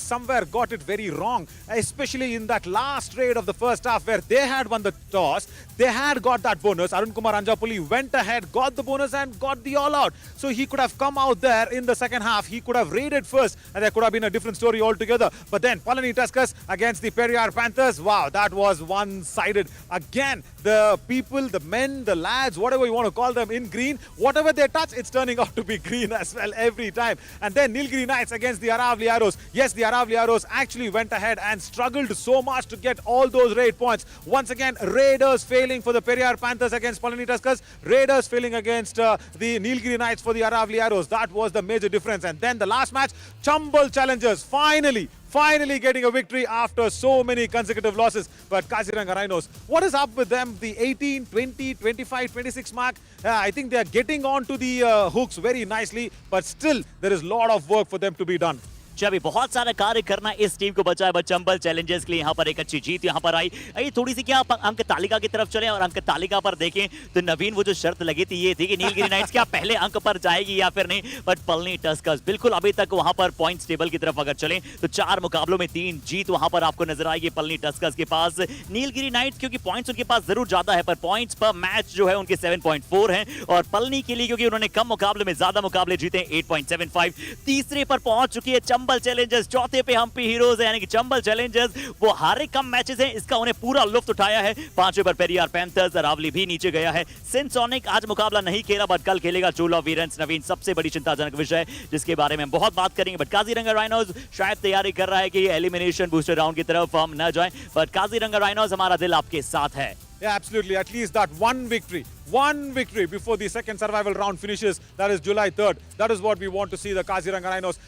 somewhere got it very wrong, especially in that last raid of the first half where they had won the toss. They had got that bonus. Arun Kumar Anjapuli went ahead, got the bonus and got the all-out. So he could have come out there in the second half. He could have raided first and there could have been a different story altogether. But then Palani Tuskers against the Periyar Panthers. Wow, that was one-sided. Again, the people, the men, the lads, whatever you want to call them in green, whatever they touch, it's turning out to be green as well every time. And then Nilgiri Knights against the Aravali Arrows. Yes, the Aravali Arrows actually went ahead and struggled so much to get all those raid points. Once again, Raiders failing for the Periyar Panthers against Palani Tuskers. Raiders failing against the Nilgiri Knights for the Aravali Arrows. That was the major difference. And then the last match, Chambal Challengers finally getting a victory after so many consecutive losses. But Kaziranga Rhinos, what is up with them? The 18, 20, 25, 26 mark, I think they are getting onto the hooks very nicely, but still there is a lot of work for them to be done. अभी बहुत सारा कार्य करना इस टीम को बचा है, बट चंबल चैलेंजर्स के लिए यहाँ पर एक अच्छी जीत यहाँ पर आई। आइए थोड़ी सी क्या अंक तालिका की तरफ चलें और अंक तालिका पर देखें तो नवीन वो जो शर्त लगी थी ये थी कि नीलगिरी नाइट्स क्या पहले अंक पर जाएगी या फिर नहीं, बट पलनी टस्कर्स बिल्कुल अभी तक वहां पर पॉइंट्स टेबल की तरफ अगर चलें तो 4 मुकाबलों में 3 जीत वहां पर आपको नजर आएगी पलनी टस्कर्स के पास। नीलगिरी नाइट्स क्योंकि पॉइंट्स उनके पास जरूर ज्यादा है पर पॉइंट्स पर मैच जो है उनके 7.4 हैं और पलनी के लिए क्योंकि उन्होंने कम मुकाबले में ज्यादा मुकाबले जीते 8.75। तीसरे पर पहुंच चुकी है चंबल चैलेंजर्स, चौथे पे हम्पी हीरोज है, यानी कि चंबल चैलेंजर्स वो हारे कम मैचेस हैं, इसका उन्हें पूरा लुत्फ उठाया है। 5वें पर पेरियार पैंथर्स, अरावली भी नीचे गया है। सिंसोनिक आज मुकाबला नहीं खेला बट कल खेलेगा चोला वीरेंस। नवीन सबसे बड़ी चिंताजनक विषय जिसके बारे में बहुत बात करेंगे, बट काजीरंगा राइनोज शायद तैयारी कर रहा है कि एलिमिनेशन बूस्टर राउंड की तरफ हम न जाएं, बट काजीरंगा राइनोज हमारा दिल आपके साथ है। Yeah, absolutely. At least that one victory before the second survival round finishes. That is July 3rd. That is what we want to see, the Kaziranga Rhinos.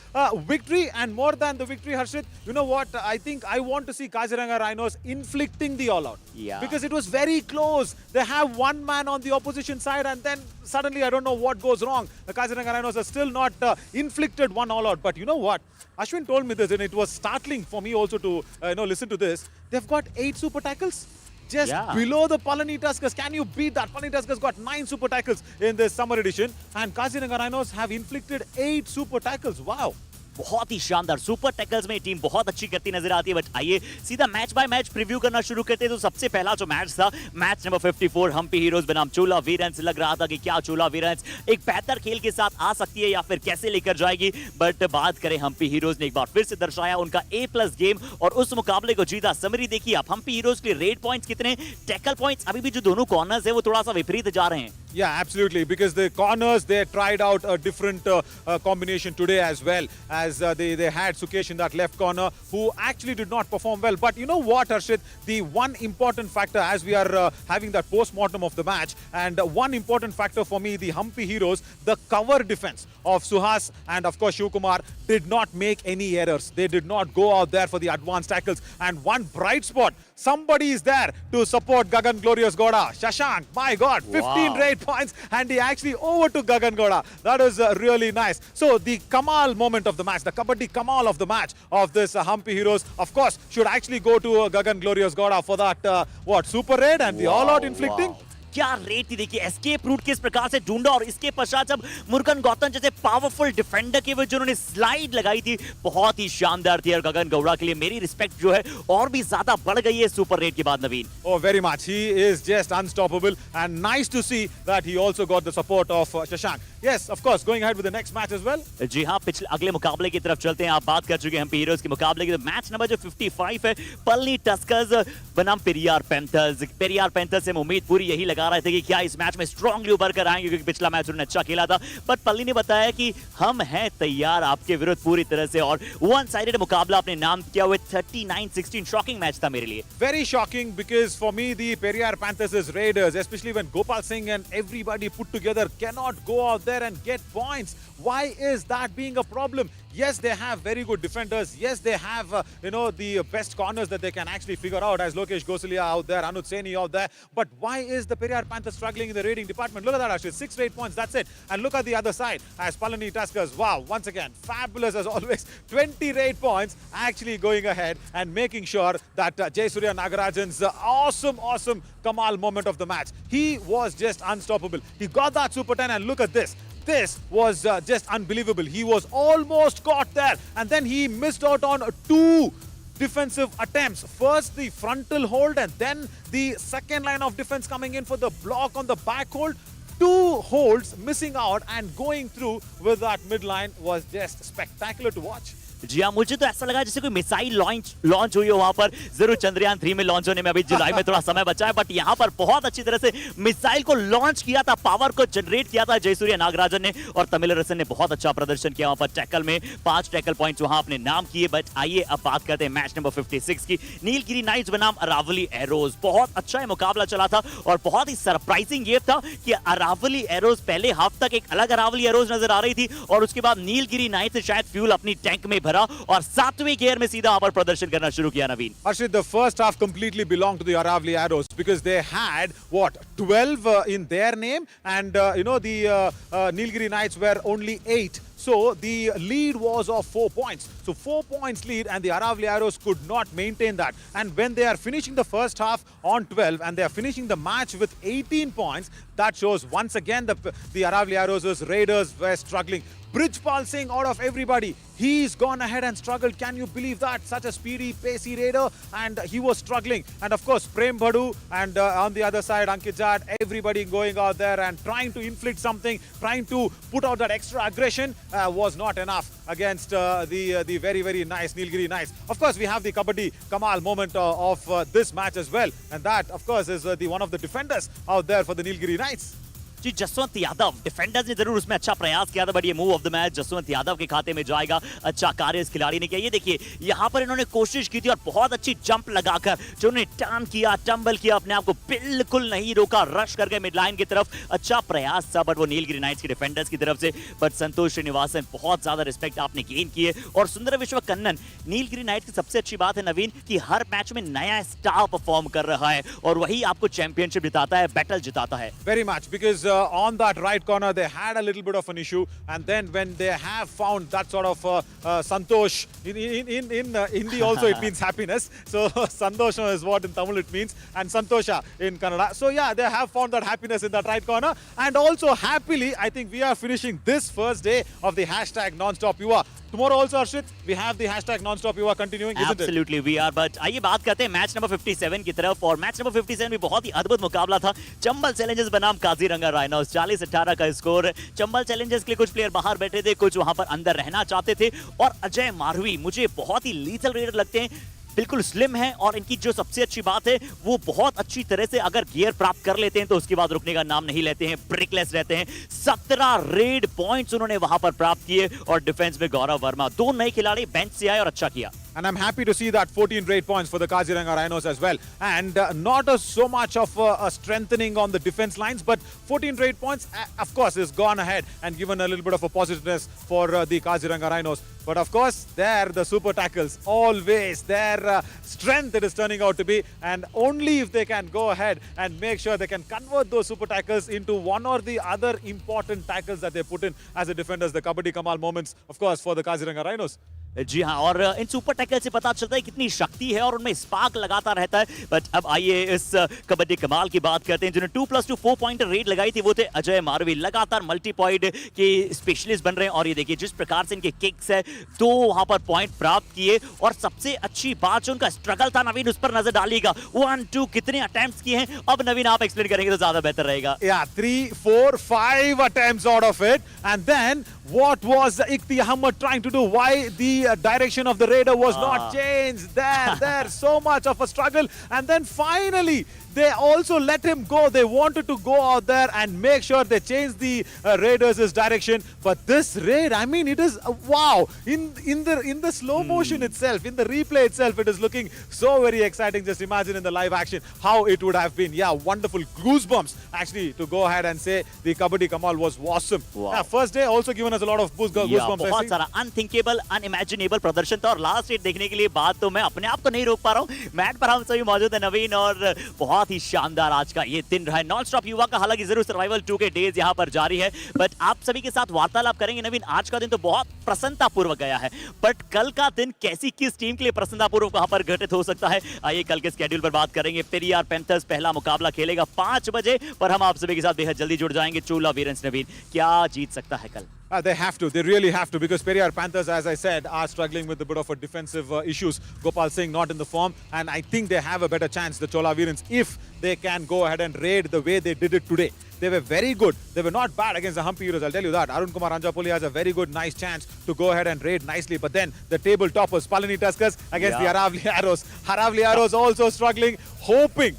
Victory, and more than the victory, Harshit, you know what? I think I want to see Kaziranga Rhinos inflicting the all-out. Yeah. Because it was very close. They have one man on the opposition side and then suddenly I don't know what goes wrong. The Kaziranga Rhinos are still not inflicted one all-out. But you know what? Ashwin told me this and it was startling for me also to listen to this. They've got 8 super tackles. Just below the Palani Tuskers. Can you beat that? Palani Tuskers got 9 super tackles in this summer edition and Kaziranga Rhinos have inflicted 8 super tackles. Wow. बहुत ही शानदार सुपर टैकल्स में टीम बहुत अच्छी करती नजर आती है। बट आइए सीधा मैच बाय मैच प्रीव्यू करना शुरू करते हैं। तो सबसे पहला जो मैच था मैच नंबर 54 हम्पी हीरोज बनाम चोला वीरेंस। लग रहा था कि क्या चोला वीरेंस एक बेहतर खेल के साथ आ सकती है या फिर कैसे लेकर जाएगी, बट बात करें हम्पी हीरोज ने एक बार फिर से दर्शाया उनका A+ गेम और उस मुकाबले को जीता। समरी देखिए आप, हम्पी हीरोज के रेड पॉइंट्स कितने, टैकल पॉइंट्स अभी भी जो दोनों कॉर्नर्स है वो थोड़ा सा विपरीत जा रहे हैं। Yeah, absolutely. Because the corners, they tried out a different combination today as well, as they had Sukesh in that left corner, who actually did not perform well. But you know what, Harshit? The one important factor, as we are having that post-mortem of the match, and one important factor for me, the Humpy Heroes, the cover defense of Suhas and of course Shivkumar did not make any errors. They did not go out there for the advanced tackles. And one bright spot, somebody is there to support Gagan Glorious Goda. Shashank, my God, 15 raid points and he actually overtook Gagan Goda. That is really nice. So the Kamal moment of the match, the Kabaddi Kamal of the match of this Humpy Heroes, of course, should actually go to Gagan Glorious Goda for that, super raid and the all-out inflicting. क्या रेट थी देखिए, एस्केप रूट किस प्रकार से ढूंढा और इसके पश्चात जब मुरुगन गौतम जैसे पावरफुल डिफेंडर के वजह उन्होंने स्लाइड लगाई थी, बहुत ही शानदार थी। और गगन गौड़ा के लिए मेरी रिस्पेक्ट जो है और भी ज्यादा बढ़ गई है सुपर रेट के बाद। नवीन Oh, very much. He is just unstoppable and nice to see that he also got the support of Shashank. Yes, of course, going ahead with the next match as well. जी हाँ, पिछले अगले मुकाबले की तरफ चलते हैं। आप बात कर चुके हैं हम्पी हीरोज के मुकाबले की। तो मैच नंबर जो 55 है पलनी टस्कर्स बनाम पेरियार पैंथर्स। पेरियार पैंथर्स से उम्मीद पूरी यही लगा रहे थे कि क्या इस मैच में स्ट्रांगली उभर कर आएंगे, क्योंकि पिछला मैच उन्होंने अच्छा खेला था। बट पल्ली ने बताया कि हम हैं तैयार आपके विरुद्ध पूरी तरह से, और वन साइडेड मुकाबला अपने नाम किया हुए 39-16 शॉकिंग मैच था मेरे लिए। Very shocking, because for me the Periyar Panthers' Raiders, especially when Gopal Singh and everybody put together cannot go out there and get points. Why is that being a problem? Yes, they have very good defenders. Yes, they have, the best corners that they can actually figure out, as Lokesh Gosalia out there, Anuj Saini out there. But why is the Periyar Panthers struggling in the rating department? Look at that, actually. 6 rate points, that's it. And look at the other side, as Palani Tuskers, wow, once again, fabulous as always. 20 rate points, actually going ahead and making sure that Jayasuriya Nagarajan's awesome Kamal moment of the match. He was just unstoppable. He got that Super 10, and look at this. This was just unbelievable. He was almost caught there, and then he missed out on 2 defensive attempts. First the frontal hold, and then the second line of defense coming in for the block on the back hold. 2 holds missing out, and going through with that midline was just spectacular to watch. जी हाँ, मुझे तो ऐसा लगा जैसे कोई मिसाइल लॉन्च हुई हो वहां पर। जरूर चंद्रयान 3 में लॉन्च होने में अभी जुलाई में थोड़ा समय बचा है, बट यहाँ पर बहुत अच्छी तरह से मिसाइल को लॉन्च किया था, पावर को जनरेट किया था जयसूर्य नागराजन ने, और तमिलरसन ने बहुत अच्छा प्रदर्शन किया वहां पर। टैकल में 5 टैकल पॉइंट्स वहां अपने नाम किए। बट आइए अब बात करते हैं मैच नंबर 56 की। नीलगिरी नाइट्स बनाम अरावली एरोज। बहुत अच्छा ये मुकाबला चला था, और बहुत ही सरप्राइजिंग ये था कि अरावली एरोज पहले हाफ तक एक अलग अरावली एरोज नजर आ रही थी, और उसके बाद नीलगिरी नाइट्स ने शायद फ्यूल अपनी टैंक में भरा और 7वें गियर में सीधा वहां पर प्रदर्शन करना शुरू किया। नवीन, Arshit, the first half completely belonged to the Aravali Arrows, because they had 12 in their name, and the Nilgiri Knights were only 8. So the lead was of 4 points. So 4 points lead, and the Aravali Arrows could not maintain that. And when they are finishing the first half on 12 and they are finishing the match with 18 points, that shows once again the Aravali Arrows' Raiders were struggling. Bridgepal Singh out of everybody, he's gone ahead and struggled. Can you believe that? Such a speedy, pacey raider, and he was struggling. And of course, Prem Bhadu, and on the other side, Ankit Jad, everybody going out there and trying to inflict something, trying to put out that extra aggression, was not enough against the very nice Nilgiri Knights. Of course, we have the Kabaddi Kamal moment of this match as well, and that, of course, is the one of the defenders out there for the Nilgiri Knights. G Jaswant Yadav, defenders ने जरूर उसमें अच्छा प्रयास किया था, बट ये move of the match Jaswant Yadav के खाते में जाएगा। अच्छा कार्य इस खिलाड़ी ने किया। ये देखिए यहाँ पर इन्होंने कोशिश की थी और बहुत अच्छी जंप लगाकर जो उन्होंने टर्न किया, टंबल किया, अपने आप को बिल्कुल नहीं रोका, रश कर गए मिड लाइन की तरफ। अच्छा प्रयास था बट वो नीलगिरी नाइट्स के डिफेंडर्स की तरफ से। बट संतोष श्रीनिवासन, बहुत ज्यादा रिस्पेक्ट आपने गेन किए। और सुंदर विश्व कन्नन, नीलगिरी नाइट्स की सबसे अच्छी बात है नवीन कि हर मैच में नया स्टार परफॉर्म कर रहा है, और वही आपको चैंपियनशिप जिताता है, बैटल जिताता है। Very much, because on that right corner they had a little bit of an issue, and then when they have found that sort of santosh in Hindi also it means happiness, so santosha is what in Tamil it means, and santosha in Kannada. So yeah, they have found that happiness in that right corner, and also happily I think we are finishing this first day of the hashtag non-stop Yuva. Tomorrow also, Arshit, we have the hashtag non-stop Yuva continuing, isn't it? Absolutely we are, but आइए बात करते हैं मैच नंबर 57 की तरफ। और मैच नंबर 57 भी बहुत ही अद्भुत मुकाबला था। चंबल चैलेंजर्स बनाम काजीरंगा राइनोस। 40-18 का स्कोर। चंबल चैलेंजर्स के लिए कुछ प्लेयर बाहर बैठे थे, कुछ वहां पर अंदर रहना चाहते थे। और अजय मारवी मुझे बहुत ही लीथल रेडर लगते हैं, बिल्कुल स्लिम है, और इनकी जो सबसे अच्छी बात है वो बहुत अच्छी तरह से अगर गियर प्राप्त कर लेते हैं तो उसके बाद रुकने का नाम नहीं लेते हैं, ब्रेकलेस रहते हैं। 17 रेड पॉइंट्स उन्होंने वहां पर प्राप्त किए, और डिफेंस में गौरव वर्मा, 2 नए खिलाड़ी बेंच से आए और अच्छा किया। And I'm happy to see that 14 rate points for the Kaziranga Rhinos as well. And not so much of a strengthening on the defense lines, but 14 rate points, of course, has gone ahead and given a little bit of a positiveness for the Kaziranga Rhinos. But of course, there the super tackles, always their strength it is turning out to be. And only if they can go ahead and make sure they can convert those super tackles into one or the other important tackles that they put in as the defenders, the Kabaddi Kamal moments, of course, for the Kaziranga Rhinos. जी हाँ, और इन सुपर टैकल से पता चलता है कितनी शक्ति है और उनमें स्पार्क लगाता रहता है। बट अब आइए इस कबड्डी कमाल की बात करते हैं। जिन्होंने 2+2 4 पॉइंट रेड लगाई थी वो थे अजय मारवी, लगातार मल्टी पॉइंट के स्पेशलिस्ट बन रहे हैं। और ये देखिए जिस प्रकार से इनके किक्स है, 2 वहां पर पॉइंट प्राप्त किए। और सबसे अच्छी बात जो उनका स्ट्रगल था नवीन, उस पर नजर डालिएगा। 1-2 कितने अटेम्प्ट्स किए हैं, अब नवीन आप एक्सप्लेन करेंगे तो ज्यादा बेहतर रहेगा। Yeah, 3, 4, 5 attempts out of it, and then what was Ikti Ahmed trying to do? Why the direction of the raider was not changed? There, so much of a struggle, and then finally they also let him go. They wanted to go out there and make sure they change the Raiders' direction. But this raid, I mean, it is wow. In the slow motion itself, in the replay itself, it is looking so very exciting. Just imagine in the live action how it would have been. Yeah, wonderful goosebumps actually to go ahead and say the Kabaddi Kamal was awesome. Wow. Yeah, first day also given us a lot of goosebumps. I बहुत see. सारा अनथिंकेबल अनइमेजिनेबल प्रदर्शन था और लास्ट हिट देखने के लिए बात तो मैं अपने आप तो नहीं रोक पा रहा हूँ। मैट पर हम सभी मौजूद है नवीन और बहुत ही शानदार आज का ये दिन रहा है नॉन स्टॉप युवा का। हालांकि जरूर सर्वाइवल 2 के डेज यहाँ पर जारी है, बट आप सभी के साथ वार्तालाप करेंगे। नवीन, आज का दिन तो बहुत प्रसन्नतापूर्वक गया है, बट कल का दिन कैसी किस टीम के लिए प्रसन्नतापूर्वक वहां पर घटित हो सकता है, आइए कल के स्केड्यूल पर बात करेंगे। पेरियार पैंथर्स पहला मुकाबला खेलेगा 5 बजे, पर हम आप सभी के साथ बेहद जल्दी जुड़ जाएंगे। चोला वीरेंस नवीन, क्या जीत सकता है कल? They have to. They really have to, because Periyar Panthers, as I said, are struggling with a bit of a defensive issues. Gopal Singh not in the form, and I think they have a better chance, the Chola Virans, if they can go ahead and raid the way they did it today. They were very good. They were not bad against the Humpy Heroes, I'll tell you that. Arun Kumar Anjapoli has a very good, nice chance to go ahead and raid nicely. But then the table toppers, Palani Tuskers against the Haravli Arrows. Haravli Arrows also struggling, hoping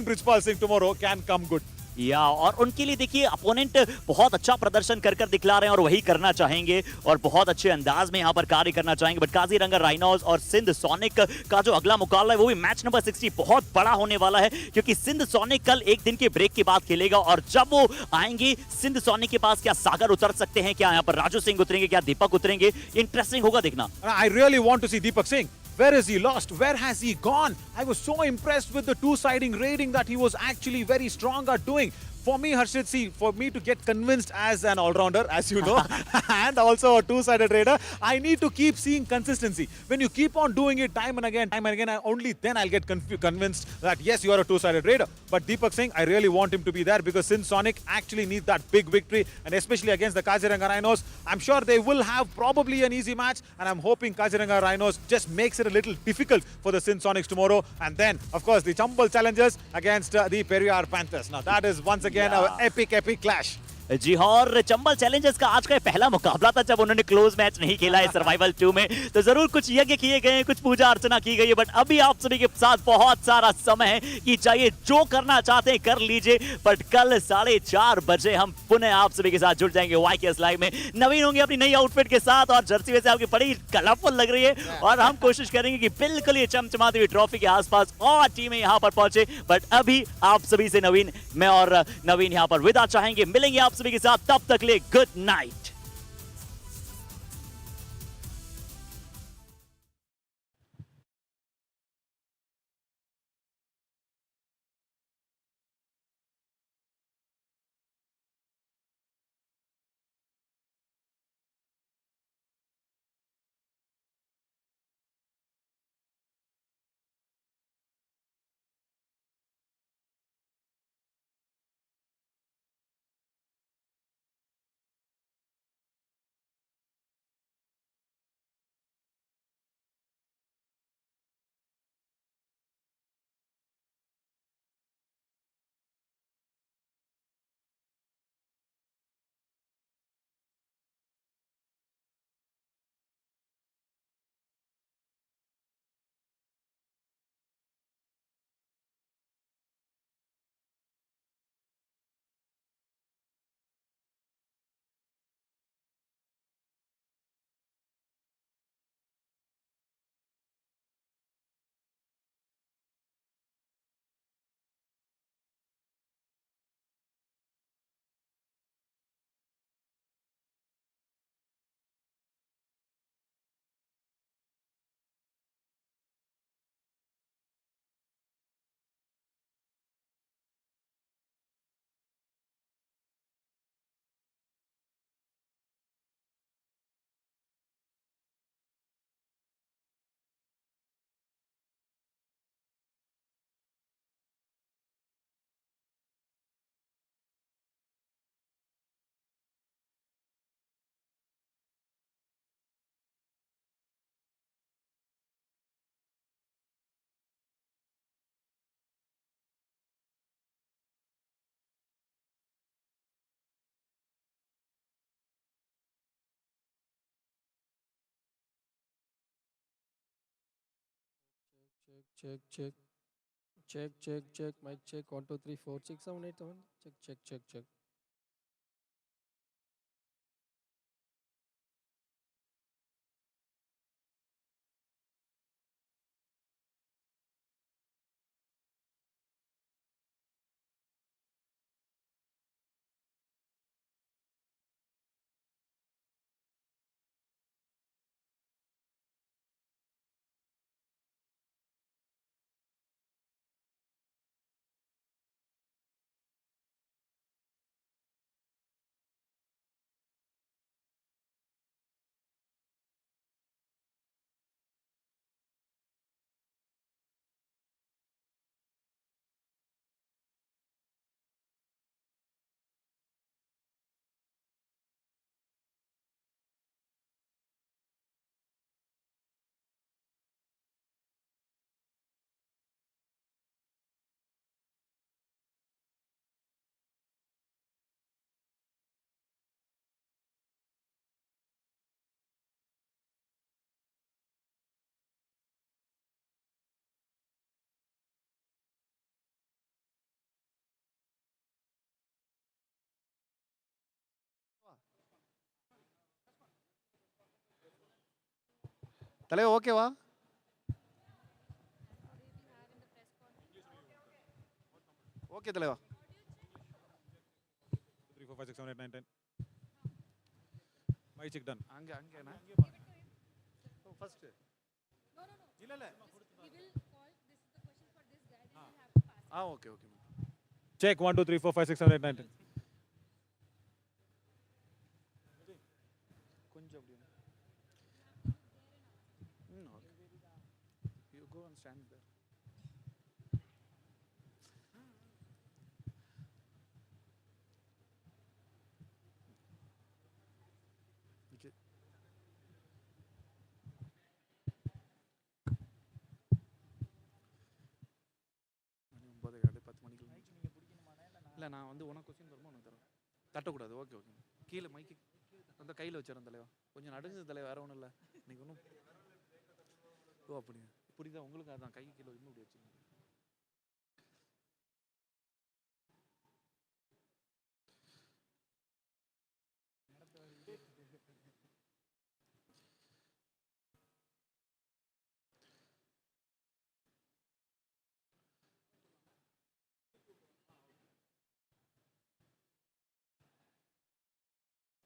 Brijpal Singh tomorrow can come good. या और उनके लिए देखिए अपोनेंट बहुत अच्छा प्रदर्शन कर दिखला रहे हैं और वही करना चाहेंगे और बहुत अच्छे अंदाज में यहाँ पर कार्य करना चाहेंगे। बट काजीरंगा राइनोस और सिंध सोनिक का जो अगला मुकाबला है वो भी मैच नंबर 60 बहुत बड़ा होने वाला है, क्योंकि सिंध सोनिक कल एक दिन के ब्रेक के बाद खेलेगा और जब वो आएंगे सिंध सोनिक के पास क्या सागर उतर सकते हैं, क्या यहाँ पर राजू सिंह उतरेंगे, क्या दीपक उतरेंगे, इंटरेस्टिंग होगा देखना। I really want to see Deepak Singh. Where is he lost? Where has he gone? I was so impressed with the two-siding raiding that he was actually very strong at doing. For me, Harshit, see, for me to get convinced as an all-rounder, as you know, and also a two-sided raider, I need to keep seeing consistency. When you keep on doing it time and again, only then I'll get convinced that yes, you are a two-sided raider. But Deepak Singh, I really want him to be there, because Sin Sonic actually needs that big victory, and especially against the Kaziranga Rhinos. I'm sure they will have probably an easy match, and I'm hoping Kaziranga Rhinos just makes it a little difficult for the Sin Sonics tomorrow. And then, of course, the Chambal challengers against the Periyar Panthers. Now, that is once again our epic clash. जी हाँ, और चंबल चैलेंजर्स का आज का पहला मुकाबला था जब उन्होंने क्लोज मैच नहीं खेला है सर्वाइवल 2 में, तो जरूर कुछ यज्ञ किए गए हैं, कुछ पूजा अर्चना की गई है, बट अभी आप सभी के साथ बहुत सारा समय है कि चाहिए जो करना चाहते हैं कर लीजिए। बट कल 4:30 बजे हम पुनः आप सभी के साथ जुड़ जाएंगे YKS लाइव में। नवीन होंगे अपनी नई आउटफिट के साथ और जर्सी वैसे आपकी बड़ी कलरफुल लग रही है, और हम कोशिश करेंगे कि बिल्कुल ये चमचमाती हुई ट्रॉफी के आसपास और टीमें यहाँ पर पहुंचे। बट अभी आप सभी से मैं और नवीन यहाँ पर विदा चाहेंगे, मिलेंगे आप सभी के साथ, तब तक ले good night. Check. check. Mic check. 1, 2, 3, 4, 6, 7, 8, 7. Check. தலைவா ஓகேவா? ஓகே தலைவா. 3, 4, 5, 6, 7, 8, 9, 10. My check done. அங்கேண்ணா ஃபர்ஸ்ட் இல்ல ஓகே Check 1, 2, 3, 4, 5, 6, 7, 8, 9, 10. கொஞ்சம் அப்படி you go and stand there. Okay. மணி 9:10 மணிக்கு இல்லை நான் வந்து உனக்கு கொஸ்டின் வருமா உனக்கு தரேன். தட்டக்கூடாது. ஓகே கீழே மைக்கு அந்த கையில் வச்சிடறேன் தலைவா. கொஞ்சம் நடுங்குது தலைவா, வேற ஒன்றும் இல்லை. இன்னைக்கு ஒன்றும் ஓ அப்படிங்க புரியுதா உங்களுக்கு? அதான் கை கீழே இன்னும் இப்படி வச்சுருங்க.